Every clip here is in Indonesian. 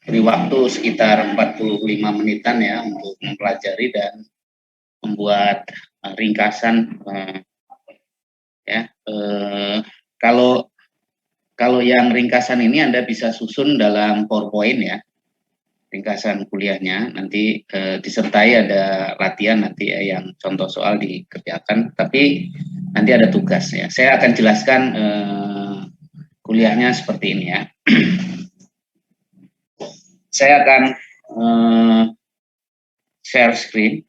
beri waktu sekitar 45 menitan ya untuk mempelajari dan membuat ringkasan ya. Kalau yang ringkasan ini Anda bisa susun dalam PowerPoint ya, ringkasan kuliahnya, nanti disertai ada latihan nanti ya, yang contoh soal dikerjakan, tapi nanti ada tugas ya. Saya akan jelaskan kuliahnya seperti ini ya. Saya akan share screen.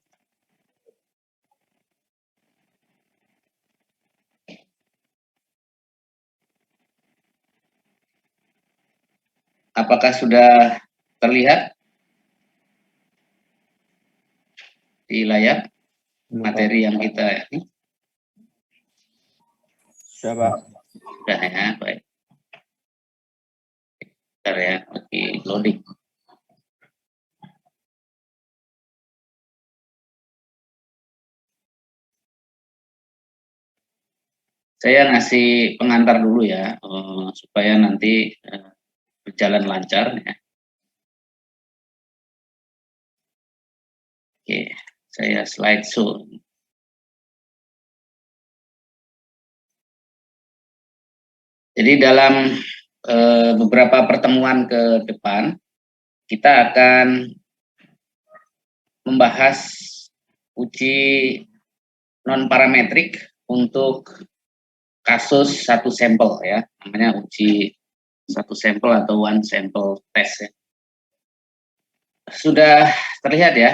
Apakah sudah terlihat di layar materi yang kita ini? Sudah, Pak. Sudah ya, baik. Bentar ya, oke, loading. Saya ngasih pengantar dulu ya, supaya nanti berjalan lancar ya. Oke, saya slideshow. Jadi dalam beberapa pertemuan ke depan, kita akan membahas uji non-parametrik untuk kasus satu sampel ya, namanya uji satu sampel atau one sample test ya. Sudah terlihat ya?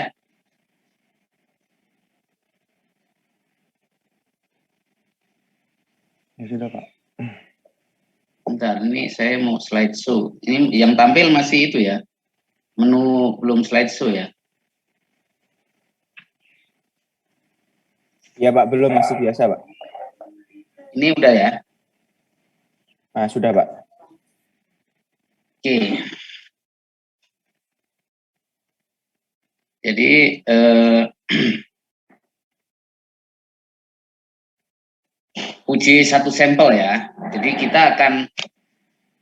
Ya sudah, Pak. Bentar, ini saya mau slideshow. Ini yang tampil masih itu ya, menu belum slideshow ya? Ya, Pak, belum, masih biasa, Pak. Ini udah ya? Nah, sudah, Pak. Oke. Jadi uji satu sampel ya. Jadi kita akan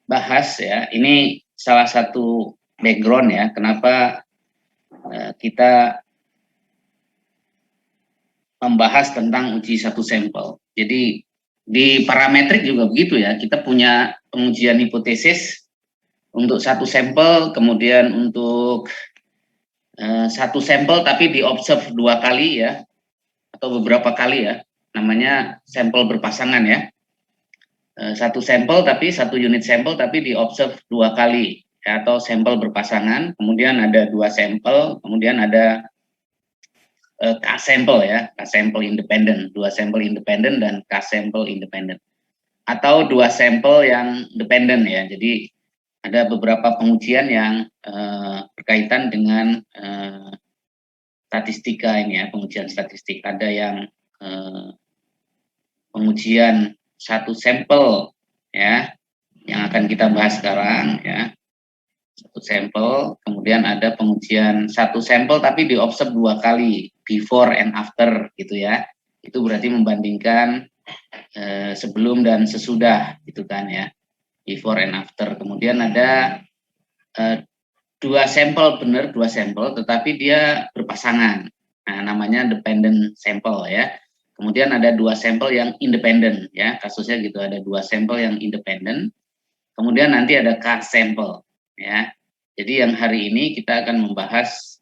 bahas ya. Ini salah satu background ya. Kenapa kita membahas tentang uji satu sampel. Jadi di parametrik juga begitu ya. Kita punya pengujian hipotesis untuk satu sampel, kemudian untuk satu sampel tapi diobserve 2 kali ya, atau beberapa kali ya. Namanya sampel berpasangan ya. Satu sampel tapi satu unit sampel tapi diobserve 2 kali ya, atau sampel berpasangan. Kemudian ada 2 sampel, kemudian ada K-sampel ya, K-sampel independen, 2 sampel independen dan K-sampel independen. Atau 2 sampel yang dependen ya. Jadi ada beberapa pengujian yang berkaitan dengan statistika ini ya, pengujian statistik. Ada yang pengujian satu sampel ya, yang akan kita bahas sekarang ya. Satu sampel, kemudian ada pengujian satu sampel tapi diobserve 2 kali, before and after gitu ya. Itu berarti membandingkan sebelum dan sesudah gitu kan ya, before and after. Kemudian ada 2 sampel, benar 2 sampel tetapi dia berpasangan, nah namanya dependent sampel ya. Kemudian ada 2 sampel yang independen ya, kasusnya gitu, ada 2 sampel yang independen. Kemudian nanti ada K-sampel ya. Jadi yang hari ini kita akan membahas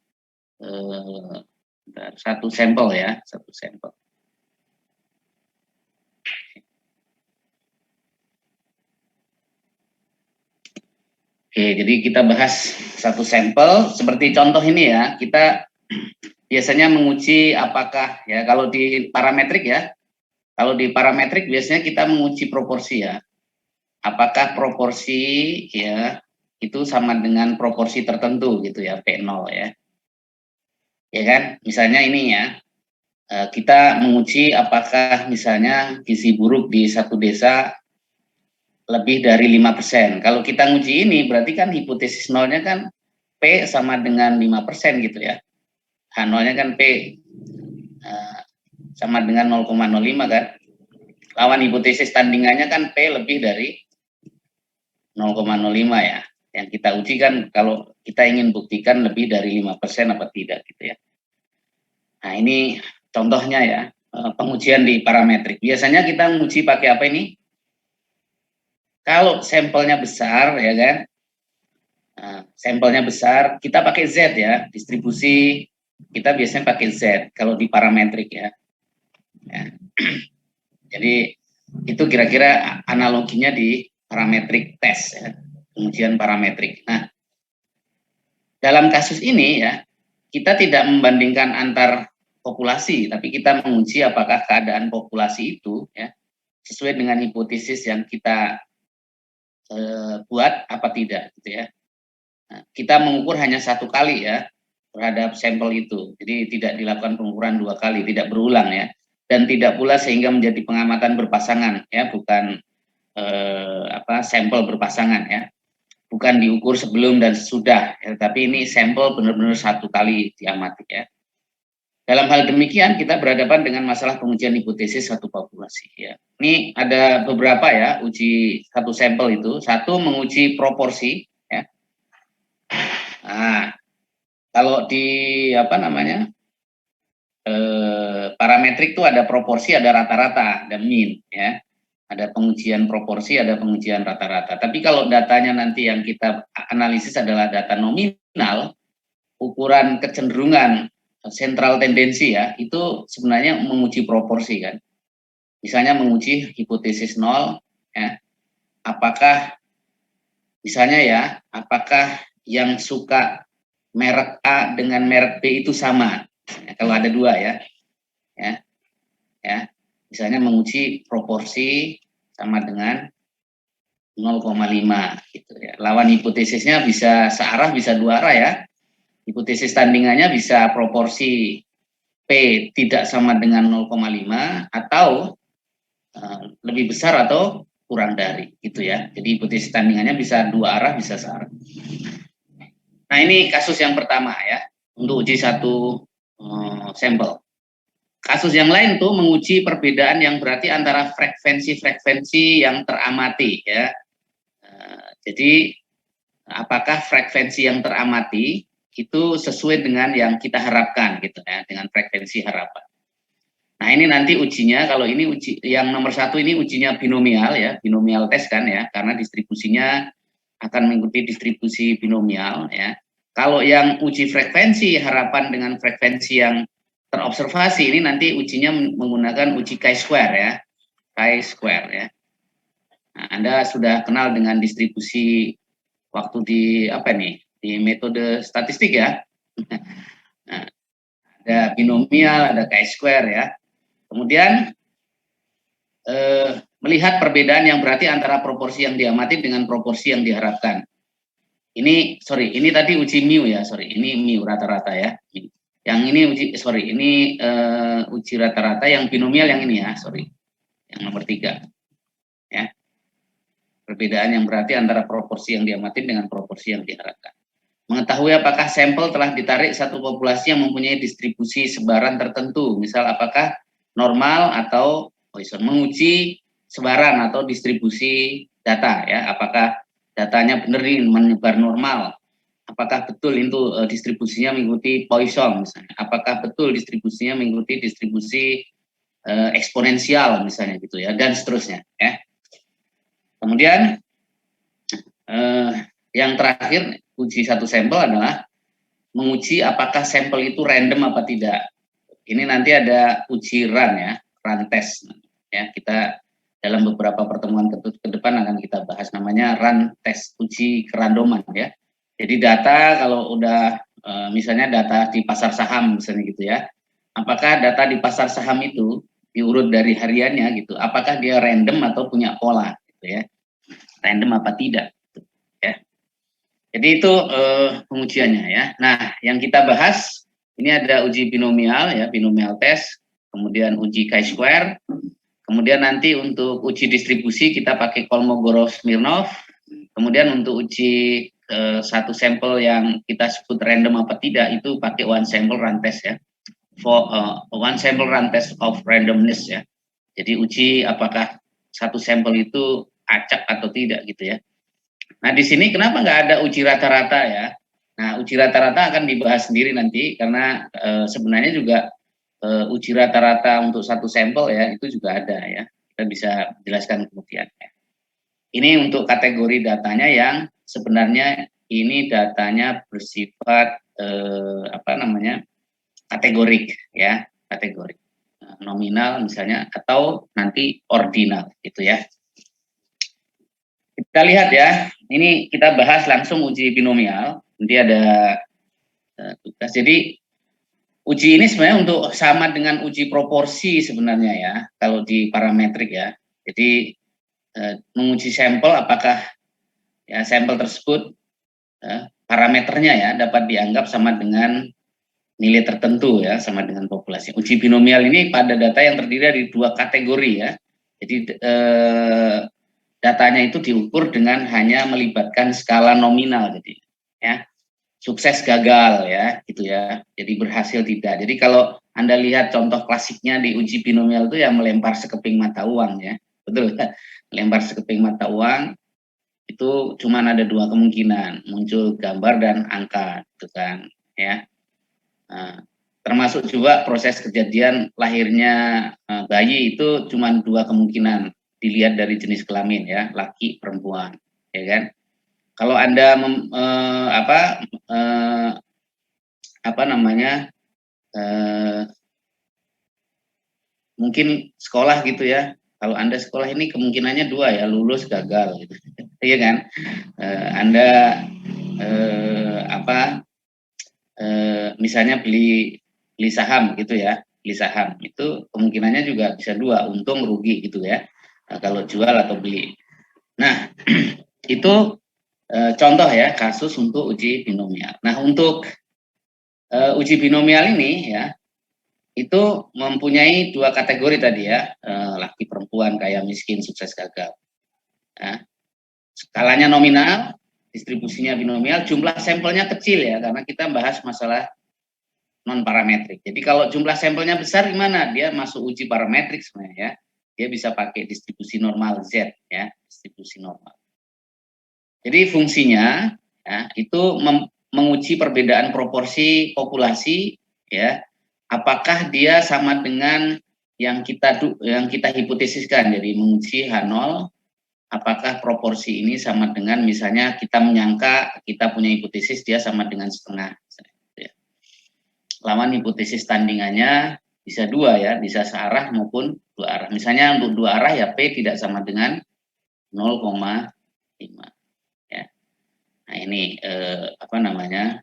satu sampel ya, satu sampel. Oke, jadi kita bahas satu sampel seperti contoh ini ya. Kita biasanya menguji apakah ya, kalau di parametrik ya. Kalau di parametrik biasanya kita menguji proporsi ya. Apakah proporsi ya itu sama dengan proporsi tertentu gitu ya, P0 ya. Ya kan? Misalnya ini ya. Kita menguji apakah misalnya gizi buruk di satu desa lebih dari 5%. Kalau kita nguji ini berarti kan hipotesis nolnya kan P sama dengan 5% gitu ya. H0-nya kan P sama dengan 0,05 kan. Lawan hipotesis tandingannya kan P lebih dari 0,05 ya. Yang kita uji kan kalau kita ingin buktikan lebih dari 5% apa tidak gitu ya. Nah ini contohnya ya, pengujian di parametrik. Biasanya kita menguji pakai apa ini? Kalau sampelnya besar ya kan, sampelnya besar, kita pakai Z ya, distribusi kita biasanya pakai Z kalau di parametrik ya. Jadi itu kira-kira analoginya di parametrik test ya, pengujian parametrik. Nah, dalam kasus ini ya, kita tidak membandingkan antar populasi, tapi kita menguji apakah keadaan populasi itu ya sesuai dengan hipotesis yang kita buat apa tidak gitu ya. Nah, kita mengukur hanya 1 kali ya terhadap sampel itu. Jadi tidak dilakukan pengukuran 2 kali, tidak berulang ya. Dan tidak pula sehingga menjadi pengamatan berpasangan ya, bukan sampel berpasangan ya. Bukan diukur sebelum dan sesudah, ya, tapi ini sampel benar-benar 1 kali diamati ya. Dalam hal demikian kita berhadapan dengan masalah pengujian hipotesis satu populasi ya. Ini ada beberapa ya uji satu sampel itu. Satu menguji proporsi ya. Nah, kalau di parametrik itu ada proporsi, ada rata-rata, ada mean ya. Ada pengujian proporsi, ada pengujian rata-rata. Tapi kalau datanya nanti yang kita analisis adalah data nominal, ukuran kecenderungan sentral tendensi ya, itu sebenarnya menguji proporsi kan. Misalnya menguji hipotesis 0 ya. Apakah misalnya ya, apakah yang suka merek A dengan merek B itu sama? Ya, kalau ada 2 ya. Ya. Misalnya menguji proporsi sama dengan 0,5 gitu ya. Lawan hipotesisnya bisa searah, bisa 2 arah ya. Hipotesis tandingannya bisa proporsi P tidak sama dengan 0,5 atau lebih besar atau kurang dari gitu ya. Jadi hipotesis tandingannya bisa 2 arah, bisa searah. Nah ini kasus yang pertama ya untuk uji satu sampel. Kasus yang lain tuh menguji perbedaan yang berarti antara frekuensi-frekuensi yang teramati ya. Jadi apakah frekuensi yang teramati itu sesuai dengan yang kita harapkan gitu ya, dengan frekuensi harapan. Nah ini nanti ujinya, kalau ini uji yang nomor 1 ini ujinya binomial ya, binomial test kan ya, karena distribusinya akan mengikuti distribusi binomial ya. Kalau yang uji frekuensi harapan dengan frekuensi yang terobservasi ini nanti ujinya menggunakan uji chi-square ya, chi-square ya. Nah, Anda sudah kenal dengan distribusi waktu di di metode statistik ya. Nah, ada binomial, ada chi-square ya. Kemudian melihat perbedaan yang berarti antara proporsi yang diamati dengan proporsi yang diharapkan. Ini tadi uji mu ya, ini mu rata-rata ya. Yang ini uji rata-rata, yang binomial yang ini ya, yang nomor 3 ya. Perbedaan yang berarti antara proporsi yang diamati dengan proporsi yang diharapkan. Mengetahui apakah sampel telah ditarik satu populasi yang mempunyai distribusi sebaran tertentu, misal apakah normal atau menguji sebaran atau distribusi data ya, apakah datanya benar ini menyebar normal, apakah betul itu distribusinya mengikuti Poisson misalnya, apakah betul distribusinya mengikuti distribusi eksponensial misalnya gitu ya, dan seterusnya ya. Kemudian yang terakhir uji satu sampel adalah menguji apakah sampel itu random apa tidak. Ini nanti ada uji run ya, run test ya. Kita dalam beberapa pertemuan ke depan akan kita bahas namanya run test, uji kerandoman ya. Jadi data kalau udah misalnya data di pasar saham misalnya gitu ya. Apakah data di pasar saham itu diurut dari hariannya gitu, apakah dia random atau punya pola gitu ya. Random apa tidak gitu, ya. Jadi itu pengujiannya ya. Nah, yang kita bahas ini ada uji binomial ya, binomial test, kemudian uji chi-square, kemudian nanti untuk uji distribusi kita pakai Kolmogorov-Smirnov, kemudian untuk uji satu sampel yang kita sebut random apa tidak itu pakai one sample run test ya, for one sample run test of randomness ya. Jadi uji apakah satu sampel itu acak atau tidak gitu ya. Nah, di sini kenapa nggak ada uji rata-rata ya? Nah, uji rata-rata akan dibahas sendiri nanti karena sebenarnya juga uji rata-rata untuk satu sampel ya itu juga ada ya. Kita bisa jelaskan kemudian. Ya. Ini untuk kategori datanya yang sebenarnya ini datanya bersifat apa namanya kategorik ya, kategorik nominal misalnya atau nanti ordinal gitu ya. Kita lihat ya, ini kita bahas langsung uji binomial. Nanti ada tugas. Jadi uji ini sebenarnya untuk sama dengan uji proporsi sebenarnya ya, kalau di parametrik ya. Jadi menguji sampel apakah ya sampel tersebut parameternya ya dapat dianggap sama dengan nilai tertentu ya, sama dengan populasi. Uji binomial ini pada data yang terdiri dari dua kategori ya. Jadi datanya itu diukur dengan hanya melibatkan skala nominal, jadi ya sukses gagal ya gitu ya, jadi berhasil tidak. Jadi kalau Anda lihat contoh klasiknya di uji binomial itu ya melempar sekeping mata uang ya, betul ya, melempar sekeping mata uang itu cuma ada dua kemungkinan, muncul gambar dan angka gitu kan ya. Nah, termasuk juga proses kejadian lahirnya bayi itu cuma dua kemungkinan, dilihat dari jenis kelamin ya, laki perempuan ya kan. Kalau Anda apa namanya mungkin sekolah gitu ya, kalau Anda sekolah ini kemungkinannya dua ya, lulus gagal gitu iya kan. Anda misalnya beli saham gitu ya, beli saham itu kemungkinannya juga bisa dua, untung rugi gitu ya, kalau jual atau beli. Nah itu contoh ya kasus untuk uji binomial. Nah untuk uji binomial ini ya itu mempunyai dua kategori tadi ya, laki perempuan, kaya miskin, sukses gagal. Nah, skalanya nominal, distribusinya binomial, jumlah sampelnya kecil ya karena kita bahas masalah non parametrik. Jadi kalau jumlah sampelnya besar gimana? Dia masuk uji parametrik sebenarnya ya. Dia bisa pakai distribusi normal Z ya, distribusi normal. Jadi fungsinya ya, itu menguji perbedaan proporsi populasi ya. Apakah dia sama dengan yang kita hipotesiskan. Jadi menguji H0 apakah proporsi ini sama dengan misalnya kita menyangka kita punya hipotesis dia sama dengan setengah. Lawan hipotesis tandingannya bisa dua ya, bisa searah maupun dua arah. Misalnya untuk dua arah ya P tidak sama dengan 0,5 ya. Nah ini apa namanya?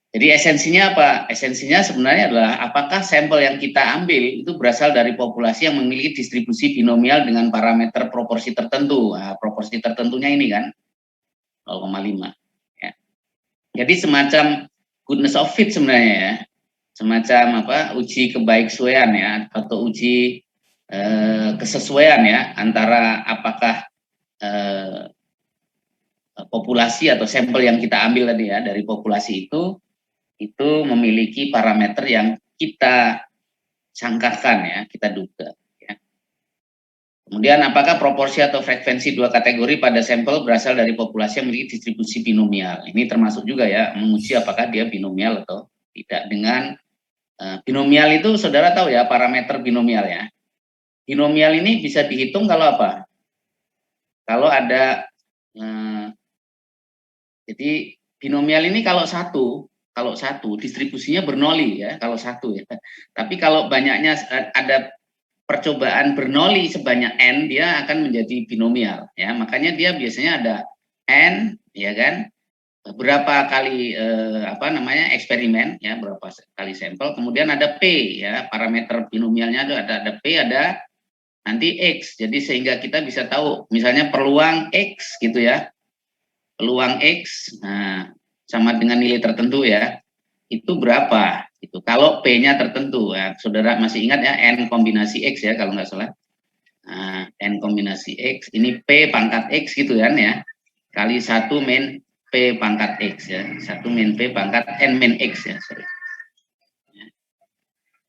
Jadi esensinya apa? Esensinya sebenarnya adalah apakah sampel yang kita ambil itu berasal dari populasi yang memiliki distribusi binomial dengan parameter proporsi tertentu. Nah, proporsi tertentunya ini kan 0,5 ya. Jadi semacam goodness of fit sebenarnya ya. Semacam apa? Uji kebaiksuaian ya atau uji kesesuaian ya antara apakah populasi atau sampel yang kita ambil tadi ya dari populasi itu memiliki parameter yang kita sangkakan ya, kita duga. Ya. Kemudian apakah proporsi atau frekuensi dua kategori pada sampel berasal dari populasi yang memiliki distribusi binomial. Ini termasuk juga ya, menguji apakah dia binomial atau tidak. Dengan binomial itu saudara tahu ya, parameter binomial ya. Binomial ini bisa dihitung kalau apa? Kalau ada, jadi binomial ini kalau satu distribusinya bernoli ya kalau satu ya. Tapi kalau banyaknya ada percobaan bernoli sebanyak n, dia akan menjadi binomial ya. Makanya dia biasanya ada n ya kan, berapa kali apa namanya eksperimen ya, berapa kali sampel, kemudian ada p ya, parameter binomialnya ada p, ada nanti x. Jadi sehingga kita bisa tahu misalnya peluang x gitu ya, peluang x nah sama dengan nilai tertentu ya, itu berapa itu kalau P-nya tertentu ya. Saudara masih ingat ya, N kombinasi X ya kalau nggak salah. Nah, N kombinasi X ini P pangkat X gitu kan ya, kali 1 min P pangkat X ya, 1 min P pangkat N min X ya, sorry.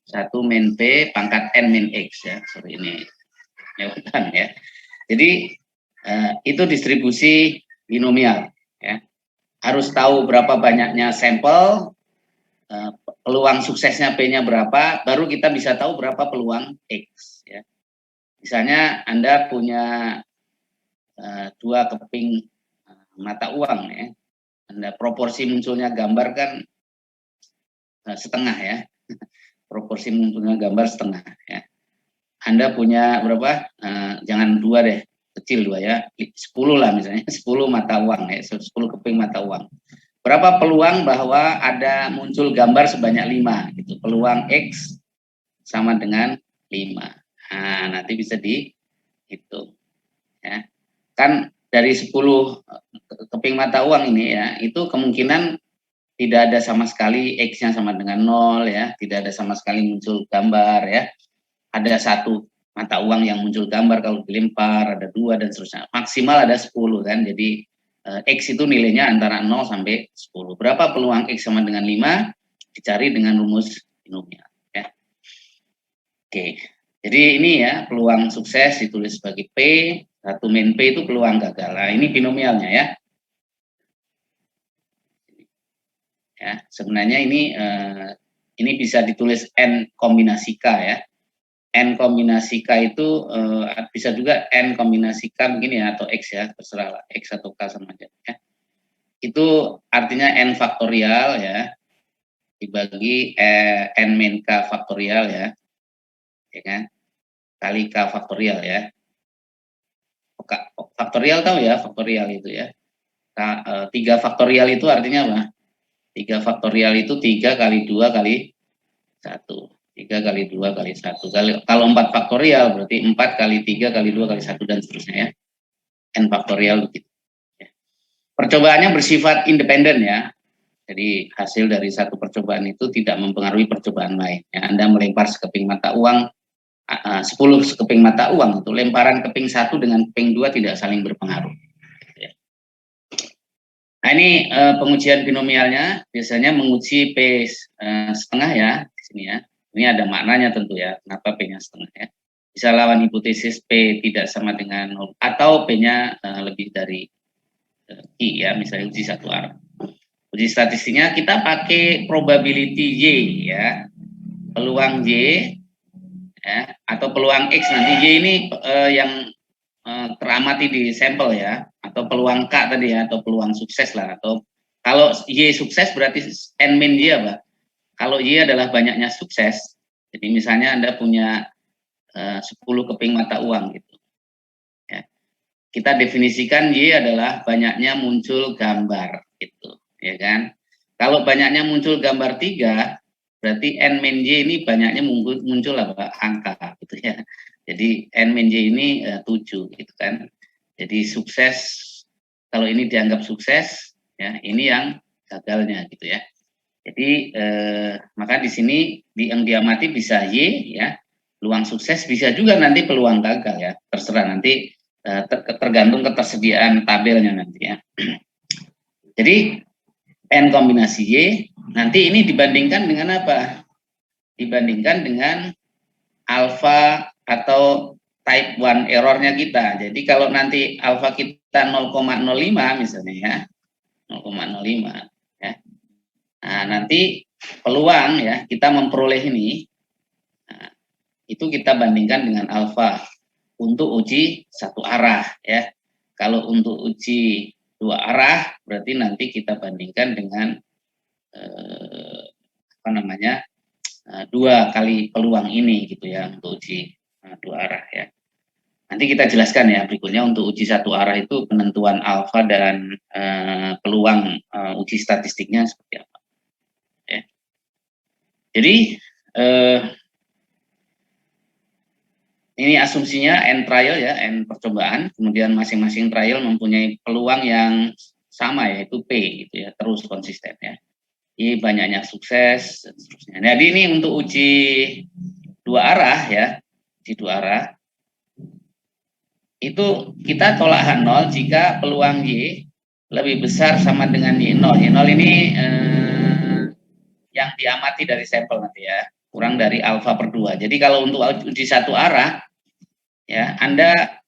1 min P pangkat N min X ya, sorry ini lewatan ya. Jadi itu distribusi binomial, ya. Harus tahu berapa banyaknya sampel, peluang suksesnya P-nya berapa, baru kita bisa tahu berapa peluang X, ya. Misalnya Anda punya 2 keping mata uang, ya. Anda proporsi munculnya gambar kan setengah, ya. Proporsi munculnya gambar setengah, ya. Anda punya berapa? Jangan 2 deh, kecil 2 ya, 10 lah misalnya, 10 mata uang, ya, 10 keping mata uang. Berapa peluang bahwa ada muncul gambar sebanyak 5 gitu. Peluang X sama dengan 5. Nah, nanti bisa dihitung, ya. Kan dari 10 keping mata uang ini, ya, itu kemungkinan tidak ada sama sekali X-nya sama dengan 0, ya, tidak ada sama sekali muncul gambar, ya. Ada 1 mata uang yang muncul gambar kalau dilempar, ada 2 dan seterusnya. Maksimal ada 10 kan. Jadi X itu nilainya antara 0 sampai 10. Berapa peluang X sama dengan 5? Dicari dengan rumus binomial, ya. Oke. Jadi ini ya peluang sukses ditulis sebagai P, 1 min P itu peluang gagal. Nah, ini binomialnya, ya. Ya, sebenarnya ini bisa ditulis N kombinasi K, ya. N kombinasi K itu bisa juga N kombinasi K begini ya, atau X ya, terserah lah, X atau K sama aja, ya. Itu artinya N faktorial, ya, dibagi N min K faktorial, ya kan, kali K faktorial, ya. Faktorial tahu ya, faktorial itu ya. 3 faktorial itu artinya apa? 3 faktorial itu 3 kali 2 kali 1. 3 kali 2 kali 1. Kalau 4 faktorial berarti 4 kali 3 kali 2 kali 1 dan seterusnya, ya. N faktorial begitu. Ya. Percobaannya bersifat independen, ya. Jadi hasil dari satu percobaan itu tidak mempengaruhi percobaan lain. Ya, Anda melempar sekeping mata uang, 10 sekeping mata uang itu lemparan keping 1 dengan keping 2 tidak saling berpengaruh. Ya. Nah, ini pengujian binomialnya biasanya menguji P setengah, ya, di sini, ya. Ini ada maknanya tentu, ya, kenapa P-nya setengah, ya. Bisa lawan hipotesis P tidak sama dengan 0 atau P-nya lebih dari I, ya, misalnya uji satu arah. Uji statistiknya kita pakai probability Y, ya, peluang Y, ya, atau peluang X. Nanti Y ini yang teramati di sampel, ya, atau peluang K tadi, ya, atau peluang sukses lah. Atau kalau Y sukses berarti N min Y apa? Kalau Y adalah banyaknya sukses, jadi misalnya Anda punya 10 keping mata uang gitu, ya. Kita definisikan Y adalah banyaknya muncul gambar gitu, ya kan. Kalau banyaknya muncul gambar 3, berarti N min Y ini banyaknya muncul apa? Angka gitu, ya. Jadi N min Y ini 7 gitu kan. Jadi sukses, kalau ini dianggap sukses, ya, ini yang gagalnya gitu, ya. Jadi maka di sini yang diamati bisa Y, ya, peluang sukses, bisa juga nanti peluang gagal, ya. Terserah nanti tergantung ketersediaan tabelnya nanti, ya. Jadi N kombinasi Y, nanti ini dibandingkan dengan apa? Dibandingkan dengan alfa atau type 1 errornya kita. Jadi kalau nanti alfa kita 0,05 misalnya, ya, 0,05, ya. Nah, nanti peluang, ya, kita memperoleh ini, nah, itu kita bandingkan dengan alfa untuk uji satu arah, ya. Kalau untuk uji 2 arah berarti nanti kita bandingkan dengan apa namanya 2 kali peluang ini gitu, ya, untuk uji 2 arah, ya. Nanti kita jelaskan, ya, berikutnya untuk uji 1 arah itu penentuan alfa dan peluang uji statistiknya seperti apa, ya. Jadi ini asumsinya N trial, ya, N percobaan, kemudian masing-masing trial mempunyai peluang yang sama, yaitu P gitu, ya, terus konsisten, ya. Ini banyaknya sukses dan seterusnya. Jadi ini untuk uji 2 arah, ya, uji 2 arah itu kita tolak H0 jika peluang Y lebih besar sama dengan Y0. Y0 ini yang diamati dari sampel nanti, ya, kurang dari alfa per 2. Jadi kalau untuk uji 1 arah, ya, Anda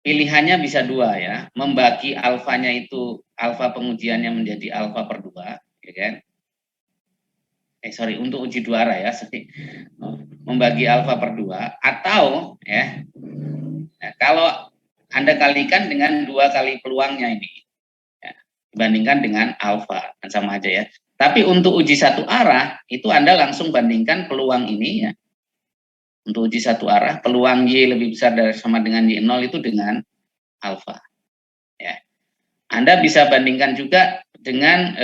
pilihannya bisa dua ya, membagi alfanya itu, alfa pengujiannya menjadi alfa per 2, ya kan? Sorry, untuk uji 2 arah ya, membagi alfa per 2, atau ya, nah, kalau Anda kalikan dengan 2 kali peluangnya ini, ya, dibandingkan dengan alfa, kan sama aja ya. Tapi untuk uji 1 arah, itu Anda langsung bandingkan peluang ini ya, untuk uji 1 arah, peluang Y lebih besar dari sama dengan Y0 itu dengan alfa. Ya. Anda bisa bandingkan juga dengan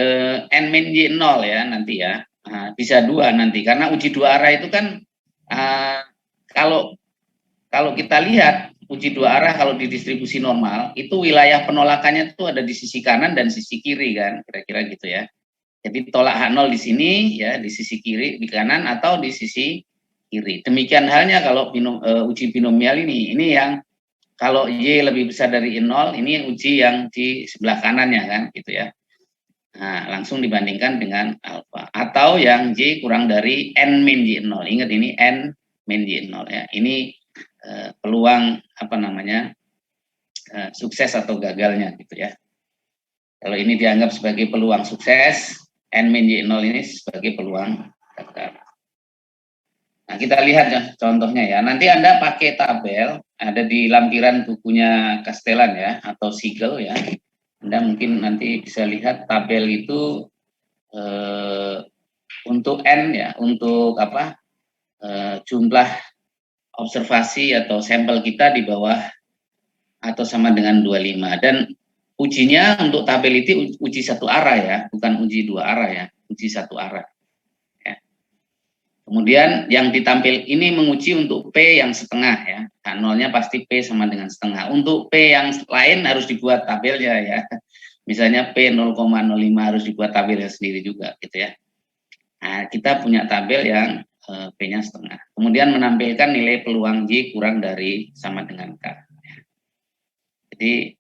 N-min Y0 ya nanti ya. Nah, bisa 2 nanti, karena uji 2 arah itu kan kalau kita lihat uji 2 arah kalau di distribusi normal, itu wilayah penolakannya itu ada di sisi kanan dan sisi kiri kan, kira-kira gitu ya. Jadi tolak H0 di sini ya, di sisi kiri, di kanan atau di sisi kiri. Demikian halnya kalau uji binomial ini yang kalau Y lebih besar dari 0, ini uji yang di sebelah kanannya kan gitu ya. Nah, langsung dibandingkan dengan alfa. Atau yang Y kurang dari N min Y0. Ingat ini N min Y0 ya. Ini peluang apa namanya, sukses atau gagalnya gitu ya. Kalau ini dianggap sebagai peluang sukses, N min Y0 ini sebagai peluang gagal. Nah, kita lihat ya contohnya ya. Nanti Anda pakai tabel, ada di lampiran bukunya Castellan ya, atau Siegel ya. Anda mungkin nanti bisa lihat tabel itu untuk N ya, untuk apa, jumlah observasi atau sampel kita di bawah atau sama dengan 25. Dan ujinya untuk tabel itu uji 1 arah ya, bukan uji 2 arah ya, uji 1 arah. Kemudian yang ditampil ini menguji untuk P yang setengah ya. H0-nya pasti P sama dengan setengah. Untuk P yang lain harus dibuat tabelnya ya. Misalnya P 0,05 harus dibuat tabelnya sendiri juga gitu ya. Nah, kita punya tabel yang P-nya setengah. Kemudian menampilkan nilai peluang Y kurang dari sama dengan K. Jadi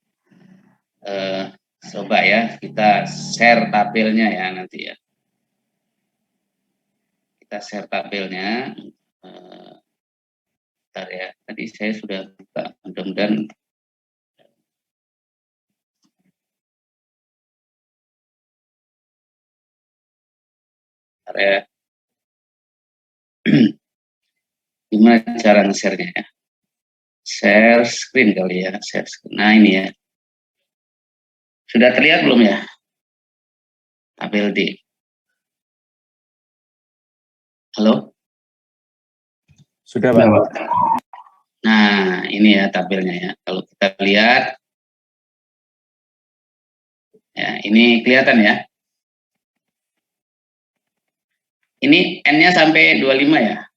coba ya kita share tabelnya ya nanti ya. Kita share tabelnya. Bentar ya, tadi saya sudah buka, mudah-mudahan ya. Gimana cara nge-share-nya ya? Share screen kali ya, share screen. Nah ini ya. Sudah terlihat belum ya? Tabel D. Halo? Sudah, Pak. Nah, ini ya tabelnya ya. Kalau kita lihat, ya ini kelihatan ya. Ini N-nya sampai 25 ya.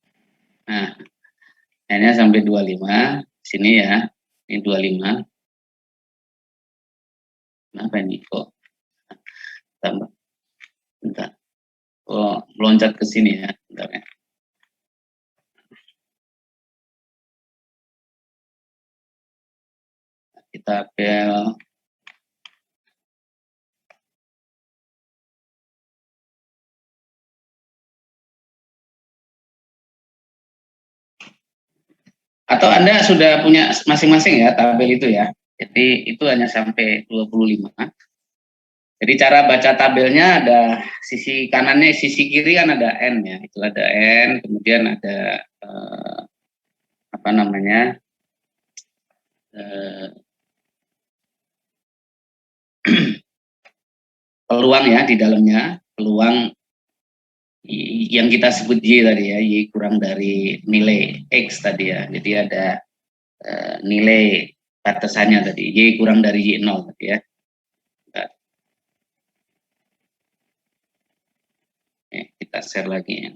Nah, N-nya sampai 25. Sini ya, ini 25. Kenapa ini kok? Tambah. Bentar. Oh, meloncat ke sini ya. Bentar ya. Kita tabel. Atau Anda sudah punya masing-masing ya tabel itu ya. Jadi itu hanya sampai 25. Jadi cara baca tabelnya ada sisi kanannya, sisi kiri kan ada N ya. Itu ada N, kemudian ada apa namanya? Peluang ya di dalamnya, peluang yang kita sebut Y tadi ya, Y kurang dari nilai X tadi ya. Jadi ada nilai batasannya tadi, Y kurang dari Y0 tadi ya. Kita share lagi ya.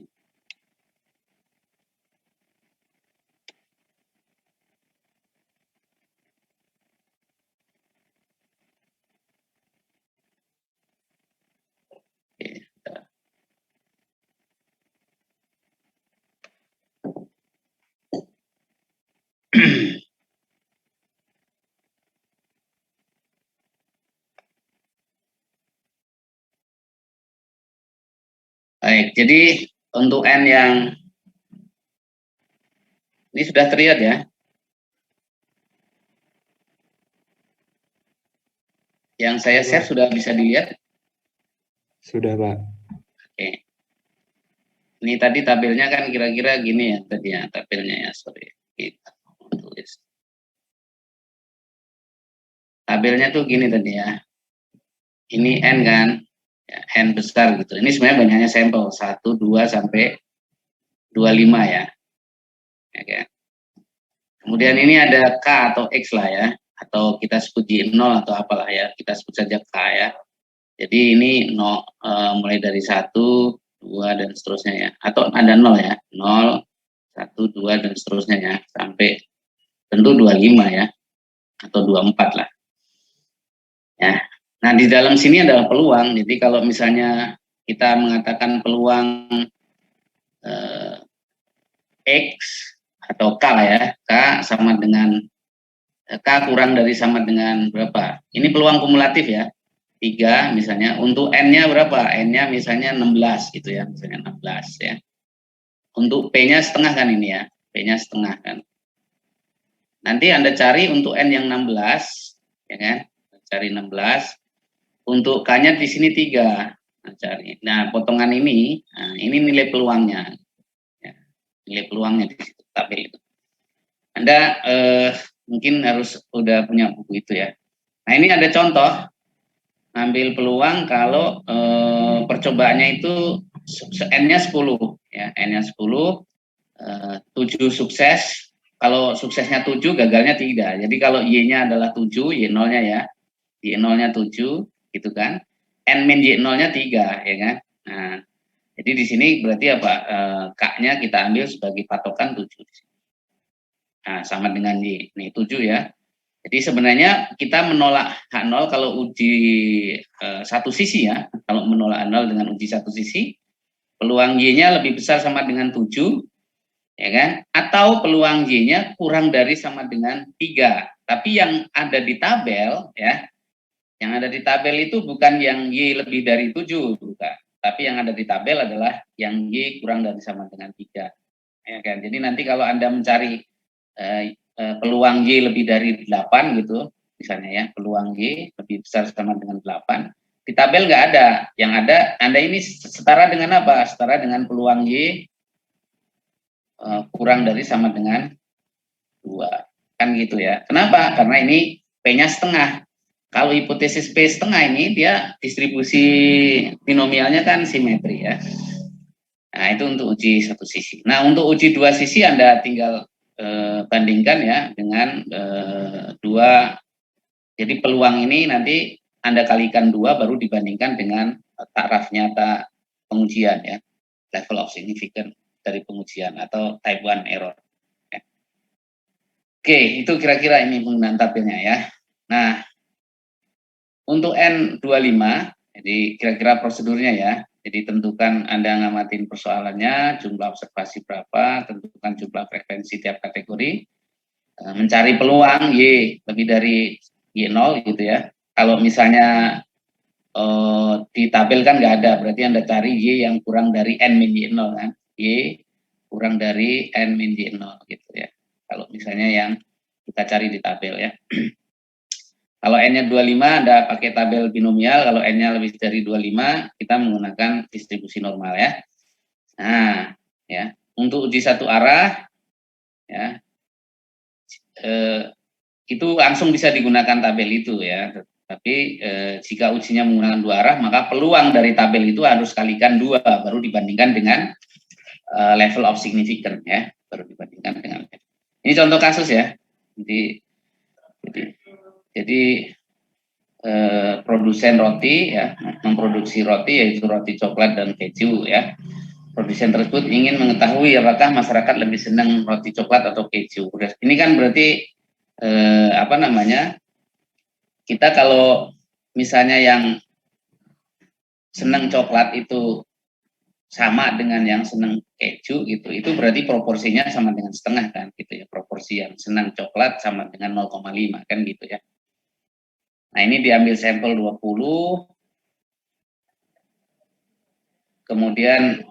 Baik, jadi untuk N yang ini sudah terlihat ya. Yang saya share sudah bisa dilihat? Sudah, Pak. Oke. Ini tadi tabelnya kan kira-kira gini ya tadi ya, tabelnya ya, sorry. Kita tulis. Tabelnya tuh gini tadi ya. Ini N kan, ya, N besar gitu. Ini sebenarnya banyaknya sampel, 1, 2, sampai 25 ya. Ya kan? Kemudian ini ada K atau X lah ya, atau kita sebut Y0 atau apalah ya, kita sebut saja K ya. Jadi ini mulai dari 1, 2, dan seterusnya ya. Atau ada 0 ya, 0, 1, 2, dan seterusnya ya, sampai tentu 25 ya, atau 24 lah. Ya. Nah, di dalam sini adalah peluang. Jadi kalau misalnya kita mengatakan peluang X atau K lah ya, K sama dengan K kurang dari sama dengan berapa? Ini peluang kumulatif ya, 3 misalnya. Untuk N-nya berapa? N-nya misalnya 16 gitu ya, misalnya 16 ya. Untuk P-nya setengah kan ini ya, P-nya setengah kan. Nanti Anda cari untuk N yang 16, ya kan? Cari 16. Untuk K-nya di sini 3. Nah, cari. Nah, potongan ini, nah, ini nilai peluangnya. Ya, nilai peluangnya di situ, tabel itu. Anda mungkin harus udah punya buku itu ya. Nah, ini ada contoh ambil peluang kalau percobaannya itu N-nya 10 ya, N-nya 10, 7 sukses. Kalau suksesnya 7, gagalnya 3. Jadi kalau Y-nya adalah 7, Y0-nya ya. Y0-nya 7 gitu kan. N min Y0-nya 3 ya kan. Nah, jadi di sini berarti apa? K-nya kita ambil sebagai patokan 7. Nah, sama dengan Y. Ini 7 ya. Jadi sebenarnya kita menolak H0 kalau uji satu sisi ya. Kalau menolak H0 dengan uji satu sisi, peluang Y-nya lebih besar sama dengan 7, ya kan? Atau peluang Y-nya kurang dari sama dengan 3. Tapi yang ada di tabel ya, yang ada di tabel itu bukan yang Y lebih dari 7, bukan. Tapi yang ada di tabel adalah yang Y kurang dari sama dengan 3. Ya kan? Jadi nanti kalau Anda mencari peluang Y lebih dari 8 gitu, misalnya ya, peluang Y lebih besar sama dengan 8, di tabel nggak ada. Yang ada, Anda ini setara dengan apa? Setara dengan peluang Y kurang dari sama dengan 2. Kan gitu ya. Kenapa? Karena ini P-nya setengah. Kalau hipotesis P setengah ini, dia distribusi binomialnya kan simetri ya. Nah, itu untuk uji satu sisi. Nah, untuk uji dua sisi Anda tinggal bandingkan ya dengan 2. Jadi peluang ini nanti Anda kalikan 2 baru dibandingkan dengan taraf nyata pengujian ya. Level of significance dari pengujian atau type 1 error. Ya. Oke, itu kira-kira ini penggunaan tabelnya ya. Nah, untuk N25, jadi kira-kira prosedurnya ya. Jadi tentukan Anda ngamatin persoalannya, jumlah observasi berapa, tentukan jumlah frekuensi tiap kategori, mencari peluang Y lebih dari Y0 gitu ya. Kalau misalnya di tabel kan nggak ada, berarti Anda cari Y yang kurang dari N min Y0 kan. Y kurang dari N min Y0 gitu ya. Kalau misalnya yang kita cari di tabel ya. Kalau N-nya 25, Anda pakai tabel binomial. Kalau N-nya lebih dari 25, kita menggunakan distribusi normal ya. Nah, ya, untuk uji satu arah, ya, itu langsung bisa digunakan tabel itu ya. Tapi jika ujinya menggunakan 2 arah, maka peluang dari tabel itu harus kalikan 2, baru dibandingkan dengan level of significance ya. Baru dibandingkan dengan. Ini contoh kasus ya. Jadi produsen roti ya, memproduksi roti yaitu roti coklat dan keju ya. Produsen tersebut ingin mengetahui apakah masyarakat lebih senang roti coklat atau keju. Ini kan berarti apa namanya? Kita kalau misalnya yang senang coklat itu sama dengan yang senang keju gitu, itu berarti proporsinya sama dengan setengah kan gitu ya. Proporsi yang senang coklat sama dengan 0,5 kan gitu ya. Nah, ini diambil sampel 20, kemudian